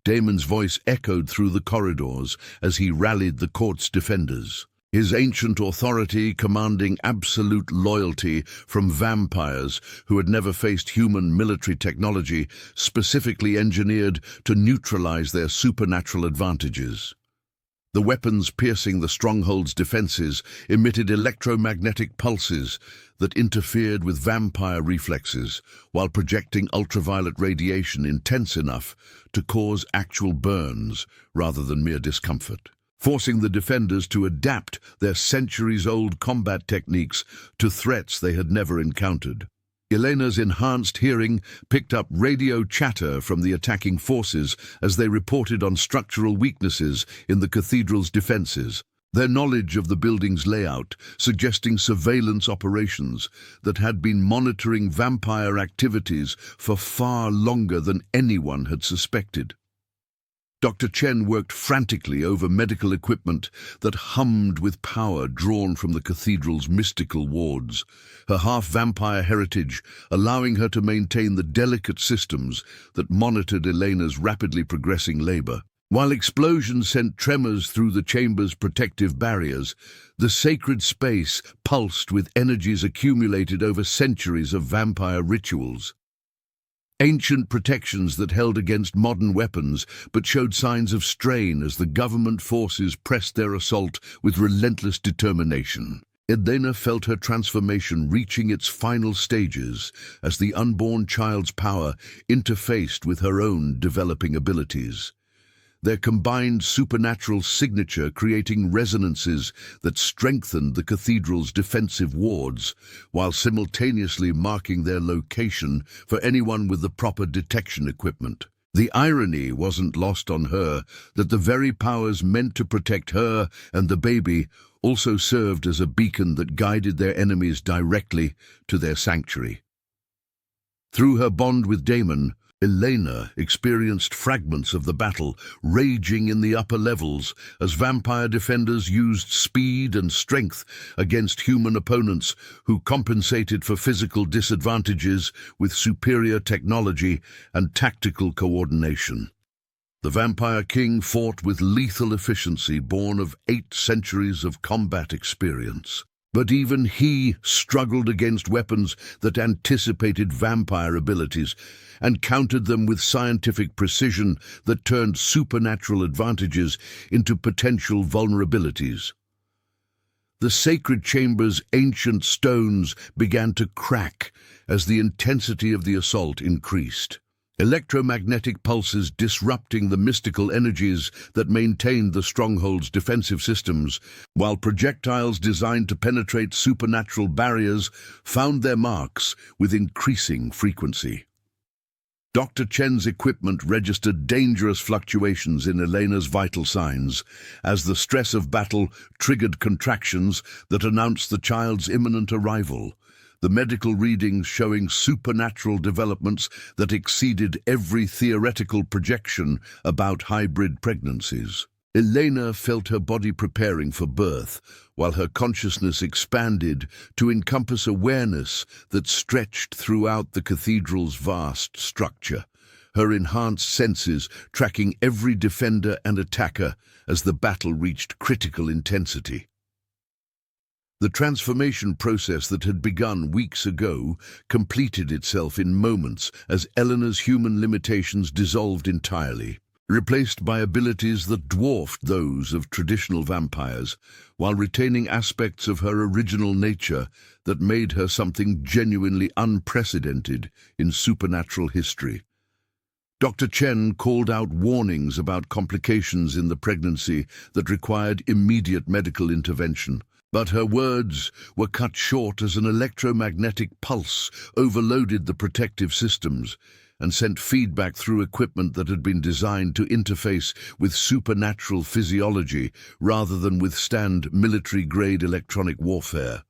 Damon's voice echoed through the corridors as he rallied the court's defenders. His ancient authority commanding absolute loyalty from vampires who had never faced human military technology specifically engineered to neutralize their supernatural advantages. The weapons piercing the stronghold's defenses emitted electromagnetic pulses that interfered with vampire reflexes while projecting ultraviolet radiation intense enough to cause actual burns rather than mere discomfort, forcing the defenders to adapt their centuries-old combat techniques to threats they had never encountered. Elena's enhanced hearing picked up radio chatter from the attacking forces as they reported on structural weaknesses in the cathedral's defenses, their knowledge of the building's layout suggesting surveillance operations that had been monitoring vampire activities for far longer than anyone had suspected. Dr. Chen worked frantically over medical equipment that hummed with power drawn from the cathedral's mystical wards, her half-vampire heritage allowing her to maintain the delicate systems that monitored Elena's rapidly progressing labor. While explosions sent tremors through the chamber's protective barriers, the sacred space pulsed with energies accumulated over centuries of vampire rituals. Ancient protections that held against modern weapons but showed signs of strain as the government forces pressed their assault with relentless determination. Elena felt her transformation reaching its final stages as the unborn child's power interfaced with her own developing abilities, their combined supernatural signature creating resonances that strengthened the cathedral's defensive wards, while simultaneously marking their location for anyone with the proper detection equipment. The irony wasn't lost on her that the very powers meant to protect her and the baby also served as a beacon that guided their enemies directly to their sanctuary. Through her bond with Damon, Elena experienced fragments of the battle raging in the upper levels as vampire defenders used speed and strength against human opponents who compensated for physical disadvantages with superior technology and tactical coordination. The Vampire King fought with lethal efficiency born of 8 centuries of combat experience. But even he struggled against weapons that anticipated vampire abilities and countered them with scientific precision that turned supernatural advantages into potential vulnerabilities. The sacred chamber's ancient stones began to crack as the intensity of the assault increased, electromagnetic pulses disrupting the mystical energies that maintained the stronghold's defensive systems, while projectiles designed to penetrate supernatural barriers found their marks with increasing frequency. Dr. Chen's equipment registered dangerous fluctuations in Elena's vital signs as the stress of battle triggered contractions that announced the child's imminent arrival, the medical readings showing supernatural developments that exceeded every theoretical projection about hybrid pregnancies. Elena felt her body preparing for birth, while her consciousness expanded to encompass awareness that stretched throughout the cathedral's vast structure, her enhanced senses tracking every defender and attacker as the battle reached critical intensity. The transformation process that had begun weeks ago completed itself in moments as Elena's human limitations dissolved entirely, replaced by abilities that dwarfed those of traditional vampires, while retaining aspects of her original nature that made her something genuinely unprecedented in supernatural history. Dr. Chen called out warnings about complications in the pregnancy that required immediate medical intervention, but her words were cut short as an electromagnetic pulse overloaded the protective systems and sent feedback through equipment that had been designed to interface with supernatural physiology rather than withstand military-grade electronic warfare.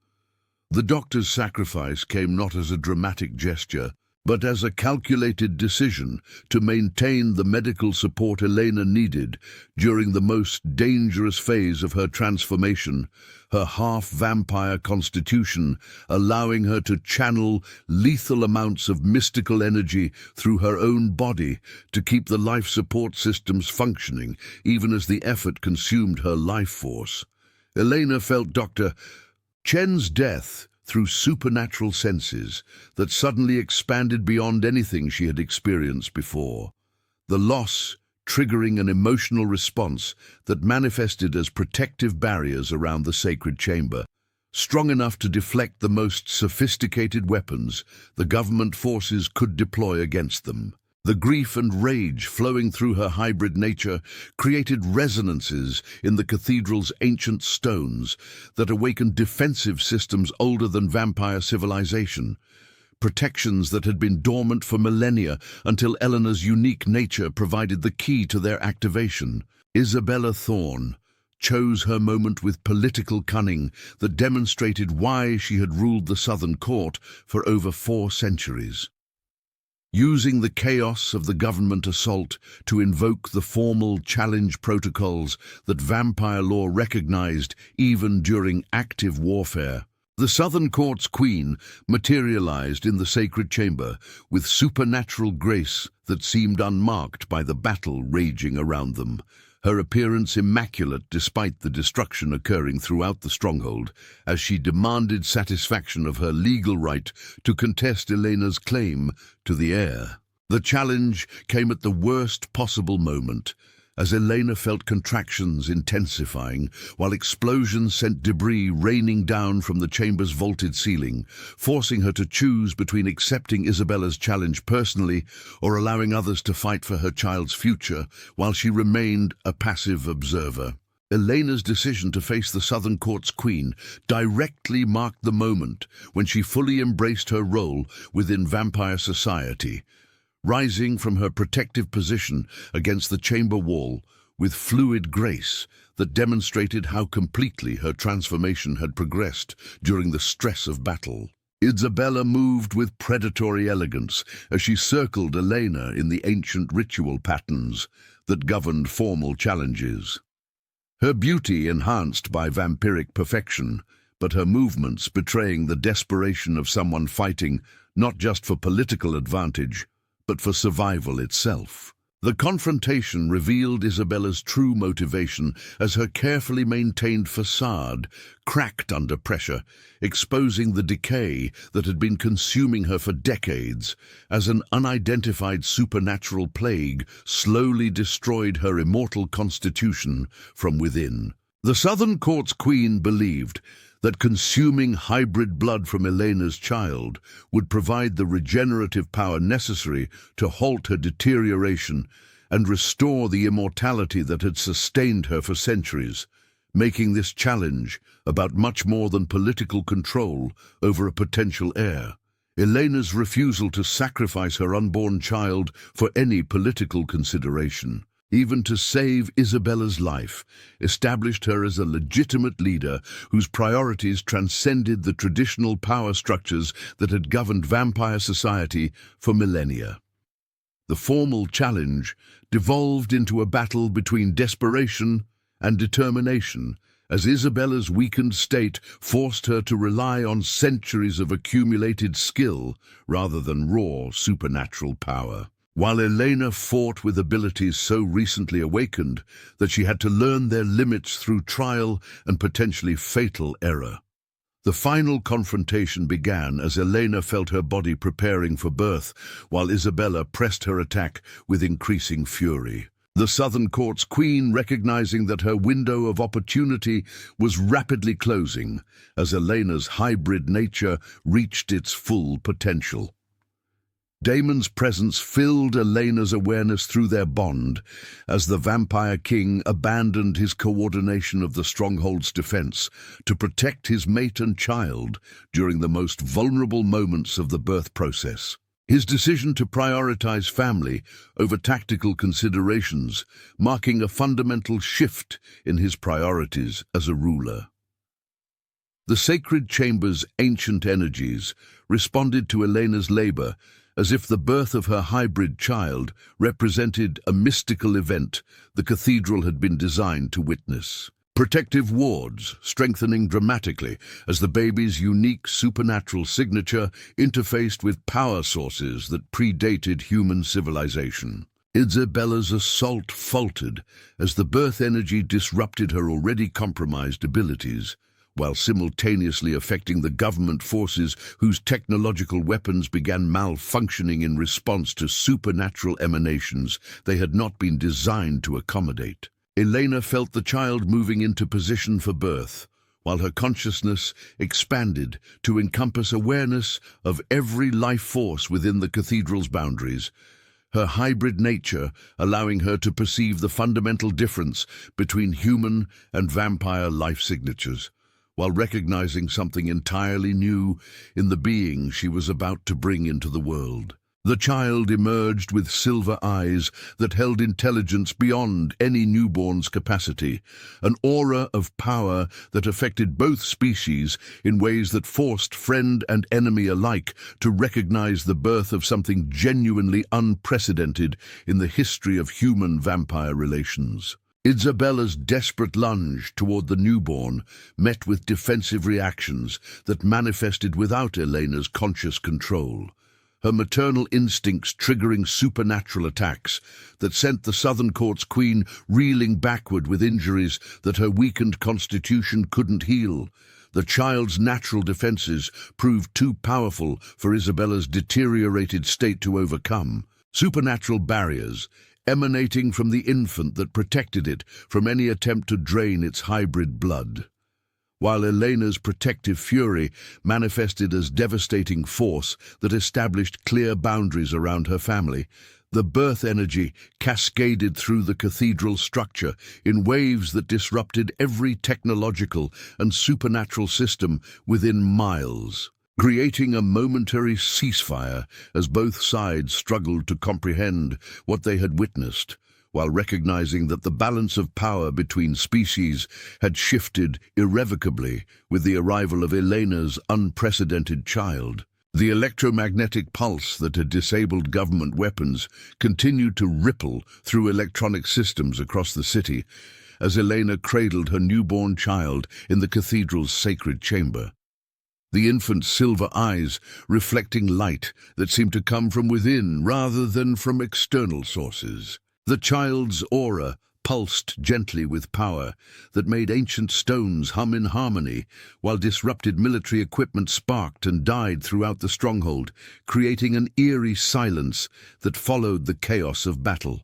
The doctor's sacrifice came not as a dramatic gesture, but as a calculated decision to maintain the medical support Elena needed during the most dangerous phase of her transformation, her half-vampire constitution allowing her to channel lethal amounts of mystical energy through her own body to keep the life support systems functioning, even as the effort consumed her life force. Elena felt Dr. Chen's death through supernatural senses that suddenly expanded beyond anything she had experienced before. The loss triggering an emotional response that manifested as protective barriers around the sacred chamber, strong enough to deflect the most sophisticated weapons the government forces could deploy against them. The grief and rage flowing through her hybrid nature created resonances in the cathedral's ancient stones that awakened defensive systems older than vampire civilization, protections that had been dormant for millennia until Eleanor's unique nature provided the key to their activation. Isabella Thorne chose her moment with political cunning that demonstrated why she had ruled the Southern Court for over 4 centuries. Using the chaos of the government assault to invoke the formal challenge protocols that vampire law recognized even during active warfare, the Southern Court's queen materialized in the sacred chamber with supernatural grace that seemed unmarked by the battle raging around them, her appearance immaculate despite the destruction occurring throughout the stronghold, as she demanded satisfaction of her legal right to contest Elena's claim to the heir. The challenge came at the worst possible moment, as Elena felt contractions intensifying, while explosions sent debris raining down from the chamber's vaulted ceiling, forcing her to choose between accepting Isabella's challenge personally or allowing others to fight for her child's future while she remained a passive observer. Elena's decision to face the Southern Court's queen directly marked the moment when she fully embraced her role within vampire society, rising from her protective position against the chamber wall with fluid grace that demonstrated how completely her transformation had progressed during the stress of battle. Isabella moved with predatory elegance as she circled Elena in the ancient ritual patterns that governed formal challenges. Her beauty enhanced by vampiric perfection, but her movements betraying the desperation of someone fighting not just for political advantage, but for survival itself. The confrontation revealed Isabella's true motivation as her carefully maintained facade cracked under pressure, exposing the decay that had been consuming her for decades, as an unidentified supernatural plague slowly destroyed her immortal constitution from within. The Southern Court's queen believed that consuming hybrid blood from Elena's child would provide the regenerative power necessary to halt her deterioration and restore the immortality that had sustained her for centuries, making this challenge about much more than political control over a potential heir. Elena's refusal to sacrifice her unborn child for any political consideration, even to save Isabella's life, established her as a legitimate leader whose priorities transcended the traditional power structures that had governed vampire society for millennia. The formal challenge devolved into a battle between desperation and determination, as Isabella's weakened state forced her to rely on centuries of accumulated skill rather than raw supernatural power, while Elena fought with abilities so recently awakened that she had to learn their limits through trial and potentially fatal error. The final confrontation began as Elena felt her body preparing for birth, while Isabella pressed her attack with increasing fury. The Southern Court's queen, recognizing that her window of opportunity was rapidly closing as Elena's hybrid nature reached its full potential. Damon's presence filled Elena's awareness through their bond as the Vampire King abandoned his coordination of the stronghold's defense to protect his mate and child during the most vulnerable moments of the birth process. His decision to prioritize family over tactical considerations, marking a fundamental shift in his priorities as a ruler. The sacred chamber's ancient energies responded to Elena's labor as if the birth of her hybrid child represented a mystical event the cathedral had been designed to witness. Protective wards strengthening dramatically as the baby's unique supernatural signature interfaced with power sources that predated human civilization. Isabella's assault faltered as the birth energy disrupted her already compromised abilities, while simultaneously affecting the government forces whose technological weapons began malfunctioning in response to supernatural emanations they had not been designed to accommodate. Elena felt the child moving into position for birth, while her consciousness expanded to encompass awareness of every life force within the cathedral's boundaries, her hybrid nature allowing her to perceive the fundamental difference between human and vampire life signatures, while recognizing something entirely new in the being she was about to bring into the world. The child emerged with silver eyes that held intelligence beyond any newborn's capacity, an aura of power that affected both species in ways that forced friend and enemy alike to recognize the birth of something genuinely unprecedented in the history of human-vampire relations. Isabella's desperate lunge toward the newborn met with defensive reactions that manifested without Elena's conscious control, her maternal instincts triggering supernatural attacks that sent the Southern Court's queen reeling backward with injuries that her weakened constitution couldn't heal. The child's natural defenses proved too powerful for Isabella's deteriorated state to overcome. Supernatural barriers emanating from the infant that protected it from any attempt to drain its hybrid blood, while Elena's protective fury manifested as devastating force that established clear boundaries around her family. The birth energy cascaded through the cathedral structure in waves that disrupted every technological and supernatural system within miles, creating a momentary ceasefire as both sides struggled to comprehend what they had witnessed, while recognizing that the balance of power between species had shifted irrevocably with the arrival of Elena's unprecedented child. The electromagnetic pulse that had disabled government weapons continued to ripple through electronic systems across the city as Elena cradled her newborn child in the cathedral's sacred chamber, the infant's silver eyes reflecting light that seemed to come from within rather than from external sources. The child's aura pulsed gently with power that made ancient stones hum in harmony, while disrupted military equipment sparked and died throughout the stronghold, creating an eerie silence that followed the chaos of battle.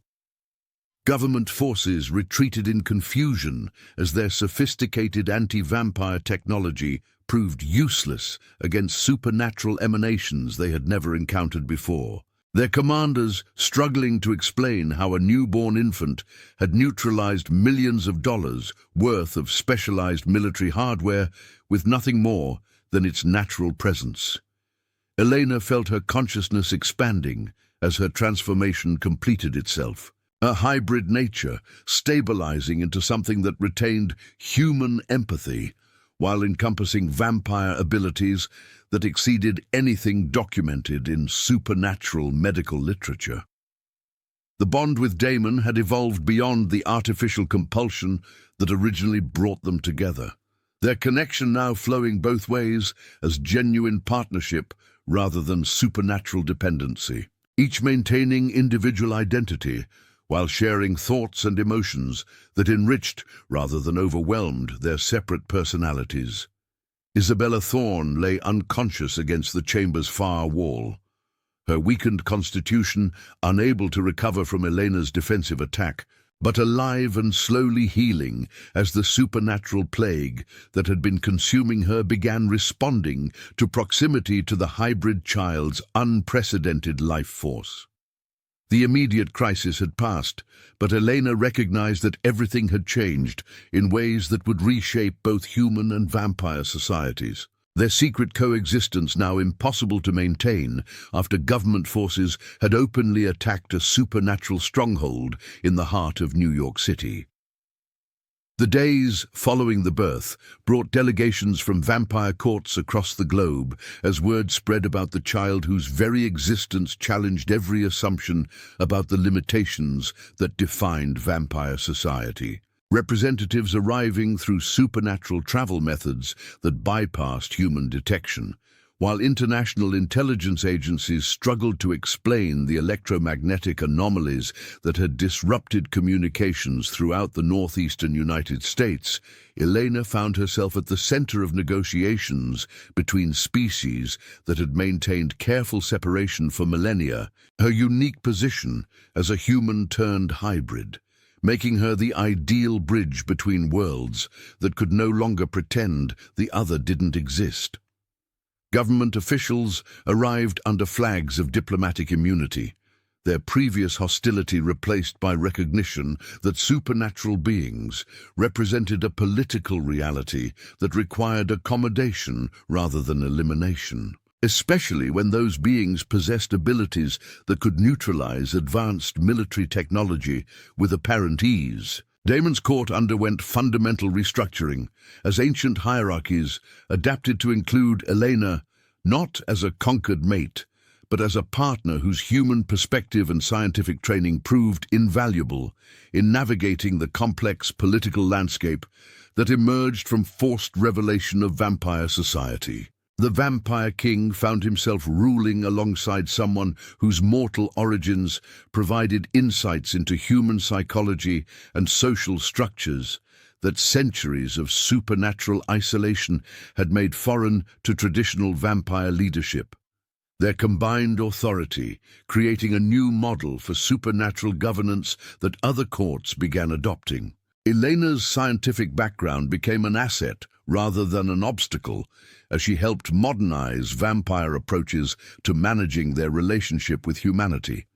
Government forces retreated in confusion as their sophisticated anti-vampire technology proved useless against supernatural emanations they had never encountered before. Their commanders struggling to explain how a newborn infant had neutralized millions of dollars worth of specialized military hardware with nothing more than its natural presence. Elena felt her consciousness expanding as her transformation completed itself, a hybrid nature stabilizing into something that retained human empathy while encompassing vampire abilities that exceeded anything documented in supernatural medical literature. The bond with Damon had evolved beyond the artificial compulsion that originally brought them together, their connection now flowing both ways as genuine partnership rather than supernatural dependency, each maintaining individual identity while sharing thoughts and emotions that enriched rather than overwhelmed their separate personalities. Isabella Thorne lay unconscious against the chamber's far wall, her weakened constitution unable to recover from Elena's defensive attack, but alive and slowly healing as the supernatural plague that had been consuming her began responding to proximity to the hybrid child's unprecedented life force. The immediate crisis had passed, but Elena recognized that everything had changed in ways that would reshape both human and vampire societies, their secret coexistence now impossible to maintain after government forces had openly attacked a supernatural stronghold in the heart of New York City. The days following the birth brought delegations from vampire courts across the globe as word spread about the child whose very existence challenged every assumption about the limitations that defined vampire society. Representatives arriving through supernatural travel methods that bypassed human detection, While international intelligence agencies struggled to explain the electromagnetic anomalies that had disrupted communications throughout the northeastern United States, Elena found herself at the center of negotiations between species that had maintained careful separation for millennia, her unique position as a human-turned hybrid, making her the ideal bridge between worlds that could no longer pretend the other didn't exist. Government officials arrived under flags of diplomatic immunity, their previous hostility replaced by recognition that supernatural beings represented a political reality that required accommodation rather than elimination, especially when those beings possessed abilities that could neutralize advanced military technology with apparent ease. Damon's court underwent fundamental restructuring as ancient hierarchies adapted to include Elena not as a conquered mate, but as a partner whose human perspective and scientific training proved invaluable in navigating the complex political landscape that emerged from forced revelation of vampire society. The Vampire King found himself ruling alongside someone whose mortal origins provided insights into human psychology and social structures that centuries of supernatural isolation had made foreign to traditional vampire leadership. Their combined authority, creating a new model for supernatural governance that other courts began adopting. Elena's scientific background became an asset rather than an obstacle as she helped modernize vampire approaches to managing their relationship with humanity.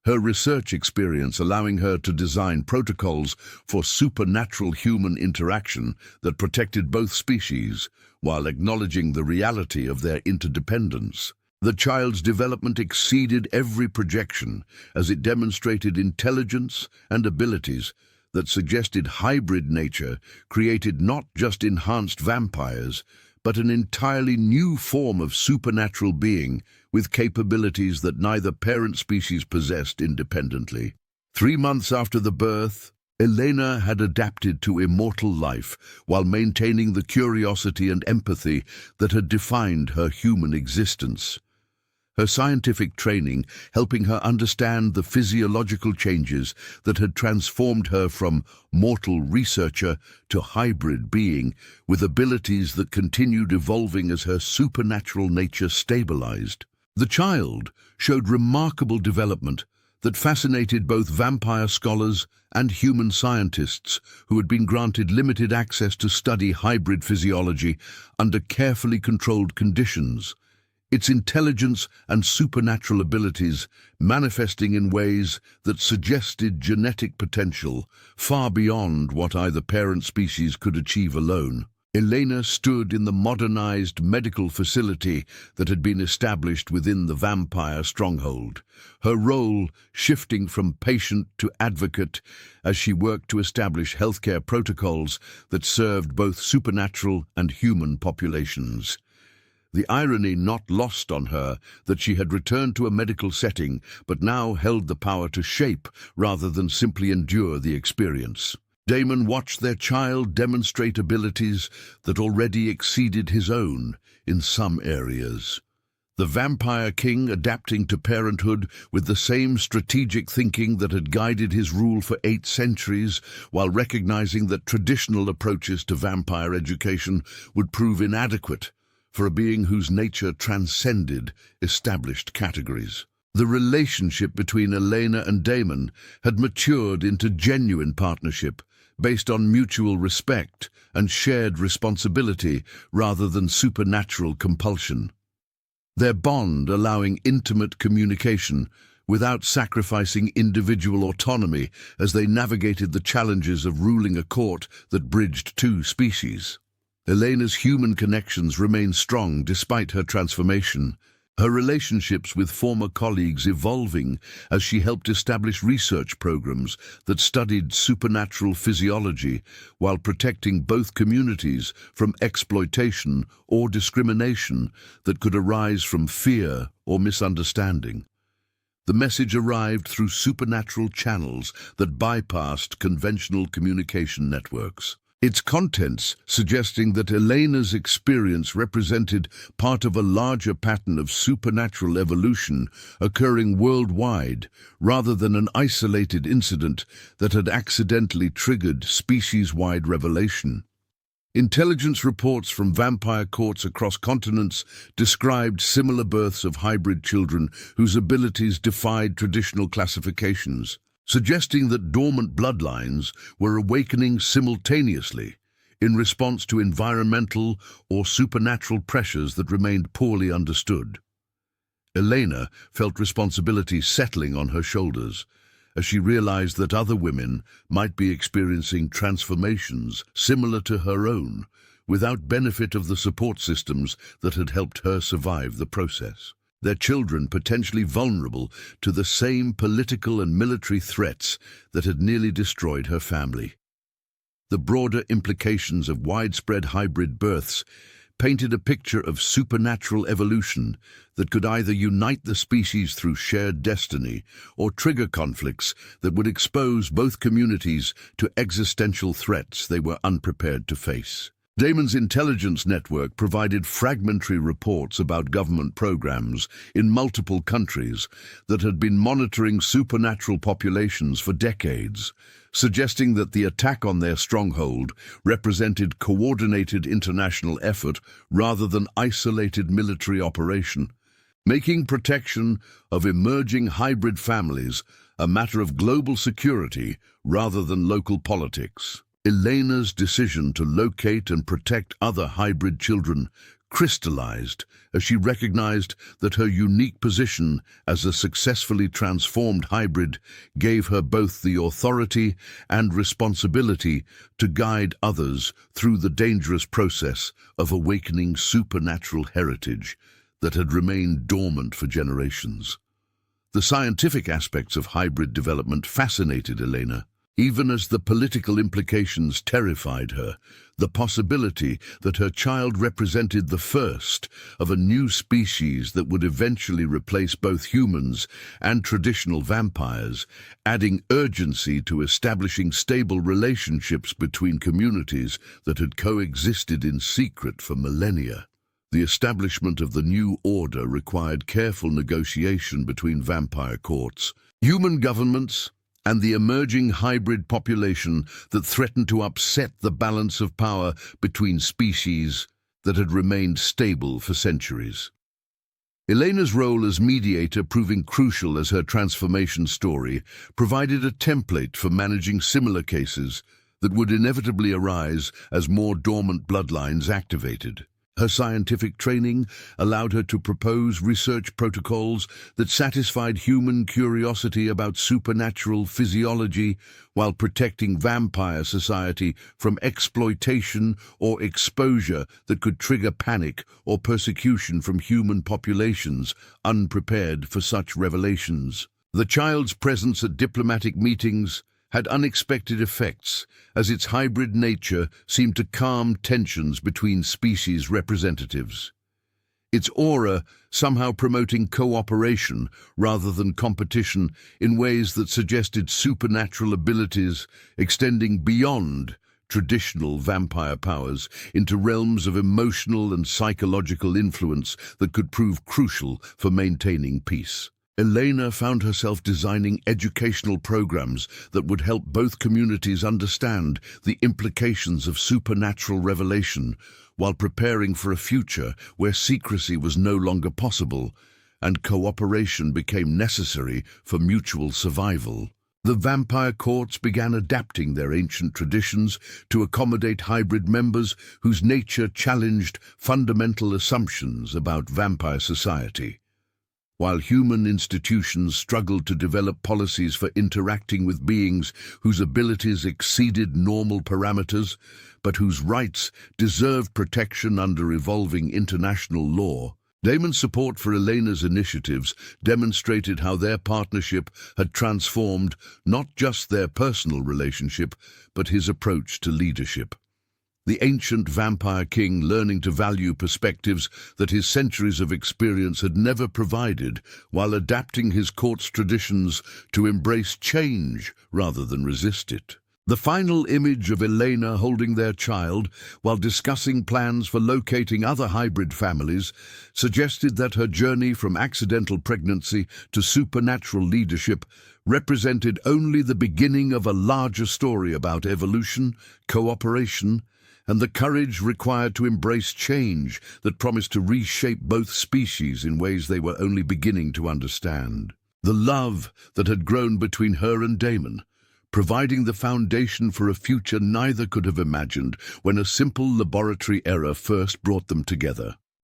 Her research experience allowing her to design protocols for supernatural human interaction that protected both species while acknowledging the reality of their interdependence. The child's development exceeded every projection as it demonstrated intelligence and abilities that suggested hybrid nature created not just enhanced vampires, but an entirely new form of supernatural being with capabilities that neither parent species possessed independently. 3 months after the birth, Elena had adapted to immortal life while maintaining the curiosity and empathy that had defined her human existence. Her scientific training helping her understand the physiological changes that had transformed her from mortal researcher to hybrid being with abilities that continued evolving as her supernatural nature stabilized. The child showed remarkable development that fascinated both vampire scholars and human scientists who had been granted limited access to study hybrid physiology under carefully controlled conditions. Its intelligence and supernatural abilities manifesting in ways that suggested genetic potential far beyond what either parent species could achieve alone. Elena stood in the modernized medical facility that had been established within the vampire stronghold, her role shifting from patient to advocate as she worked to establish healthcare protocols that served both supernatural and human populations. The irony not lost on her that she had returned to a medical setting but now held the power to shape rather than simply endure the experience. Damon watched their child demonstrate abilities that already exceeded his own in some areas. The Vampire King adapting to parenthood with the same strategic thinking that had guided his rule for 8 centuries, while recognizing that traditional approaches to vampire education would prove inadequate for a being whose nature transcended established categories. The relationship between Elena and Damon had matured into genuine partnership based on mutual respect and shared responsibility rather than supernatural compulsion. Their bond allowing intimate communication without sacrificing individual autonomy as they navigated the challenges of ruling a court that bridged 2 species. Elena's human connections remained strong despite her transformation, her relationships with former colleagues evolving as she helped establish research programs that studied supernatural physiology while protecting both communities from exploitation or discrimination that could arise from fear or misunderstanding. The message arrived through supernatural channels that bypassed conventional communication networks. its contents suggesting that Elena's experience represented part of a larger pattern of supernatural evolution occurring worldwide, rather than an isolated incident that had accidentally triggered species-wide revelation. Intelligence reports from vampire courts across continents described similar births of hybrid children whose abilities defied traditional classifications, suggesting that dormant bloodlines were awakening simultaneously in response to environmental or supernatural pressures that remained poorly understood. Elena felt responsibility settling on her shoulders as she realized that other women might be experiencing transformations similar to her own, without benefit of the support systems that had helped her survive the process. Their children potentially vulnerable to the same political and military threats that had nearly destroyed her family. The broader implications of widespread hybrid births painted a picture of supernatural evolution that could either unite the species through shared destiny or trigger conflicts that would expose both communities to existential threats they were unprepared to face. Damon's intelligence network provided fragmentary reports about government programs in multiple countries that had been monitoring supernatural populations for decades, suggesting that the attack on their stronghold represented coordinated international effort rather than isolated military operation, making protection of emerging hybrid families a matter of global security rather than local politics. Elena's decision to locate and protect other hybrid children crystallized as she recognized that her unique position as a successfully transformed hybrid gave her both the authority and responsibility to guide others through the dangerous process of awakening supernatural heritage that had remained dormant for generations. The scientific aspects of hybrid development fascinated Elena, even as the political implications terrified her. The possibility that her child represented the first of a new species that would eventually replace both humans and traditional vampires, adding urgency to establishing stable relationships between communities that had coexisted in secret for millennia. The establishment of the new order required careful negotiation between vampire courts, human governments, and the emerging hybrid population that threatened to upset the balance of power between species that had remained stable for centuries. Elena's role as mediator, proving crucial as her transformation story, provided a template for managing similar cases that would inevitably arise as more dormant bloodlines activated. Her scientific training allowed her to propose research protocols that satisfied human curiosity about supernatural physiology while protecting vampire society from exploitation or exposure that could trigger panic or persecution from human populations unprepared for such revelations. The child's presence at diplomatic meetings had unexpected effects, as its hybrid nature seemed to calm tensions between species representatives. Its aura somehow promoting cooperation rather than competition in ways that suggested supernatural abilities extending beyond traditional vampire powers into realms of emotional and psychological influence that could prove crucial for maintaining peace. Elena found herself designing educational programs that would help both communities understand the implications of supernatural revelation while preparing for a future where secrecy was no longer possible and cooperation became necessary for mutual survival. The vampire courts began adapting their ancient traditions to accommodate hybrid members whose nature challenged fundamental assumptions about vampire society. While human institutions struggled to develop policies for interacting with beings whose abilities exceeded normal parameters, but whose rights deserved protection under evolving international law, Damon's support for Elena's initiatives demonstrated how their partnership had transformed not just their personal relationship, but his approach to leadership. The ancient vampire king learning to value perspectives that his centuries of experience had never provided, while adapting his court's traditions to embrace change rather than resist it. The final image of Elena holding their child while discussing plans for locating other hybrid families suggested that her journey from accidental pregnancy to supernatural leadership represented only the beginning of a larger story about evolution, cooperation, and the courage required to embrace change that promised to reshape both species in ways they were only beginning to understand. The love that had grown between her and Damon, providing the foundation for a future neither could have imagined when a simple laboratory error first brought them together.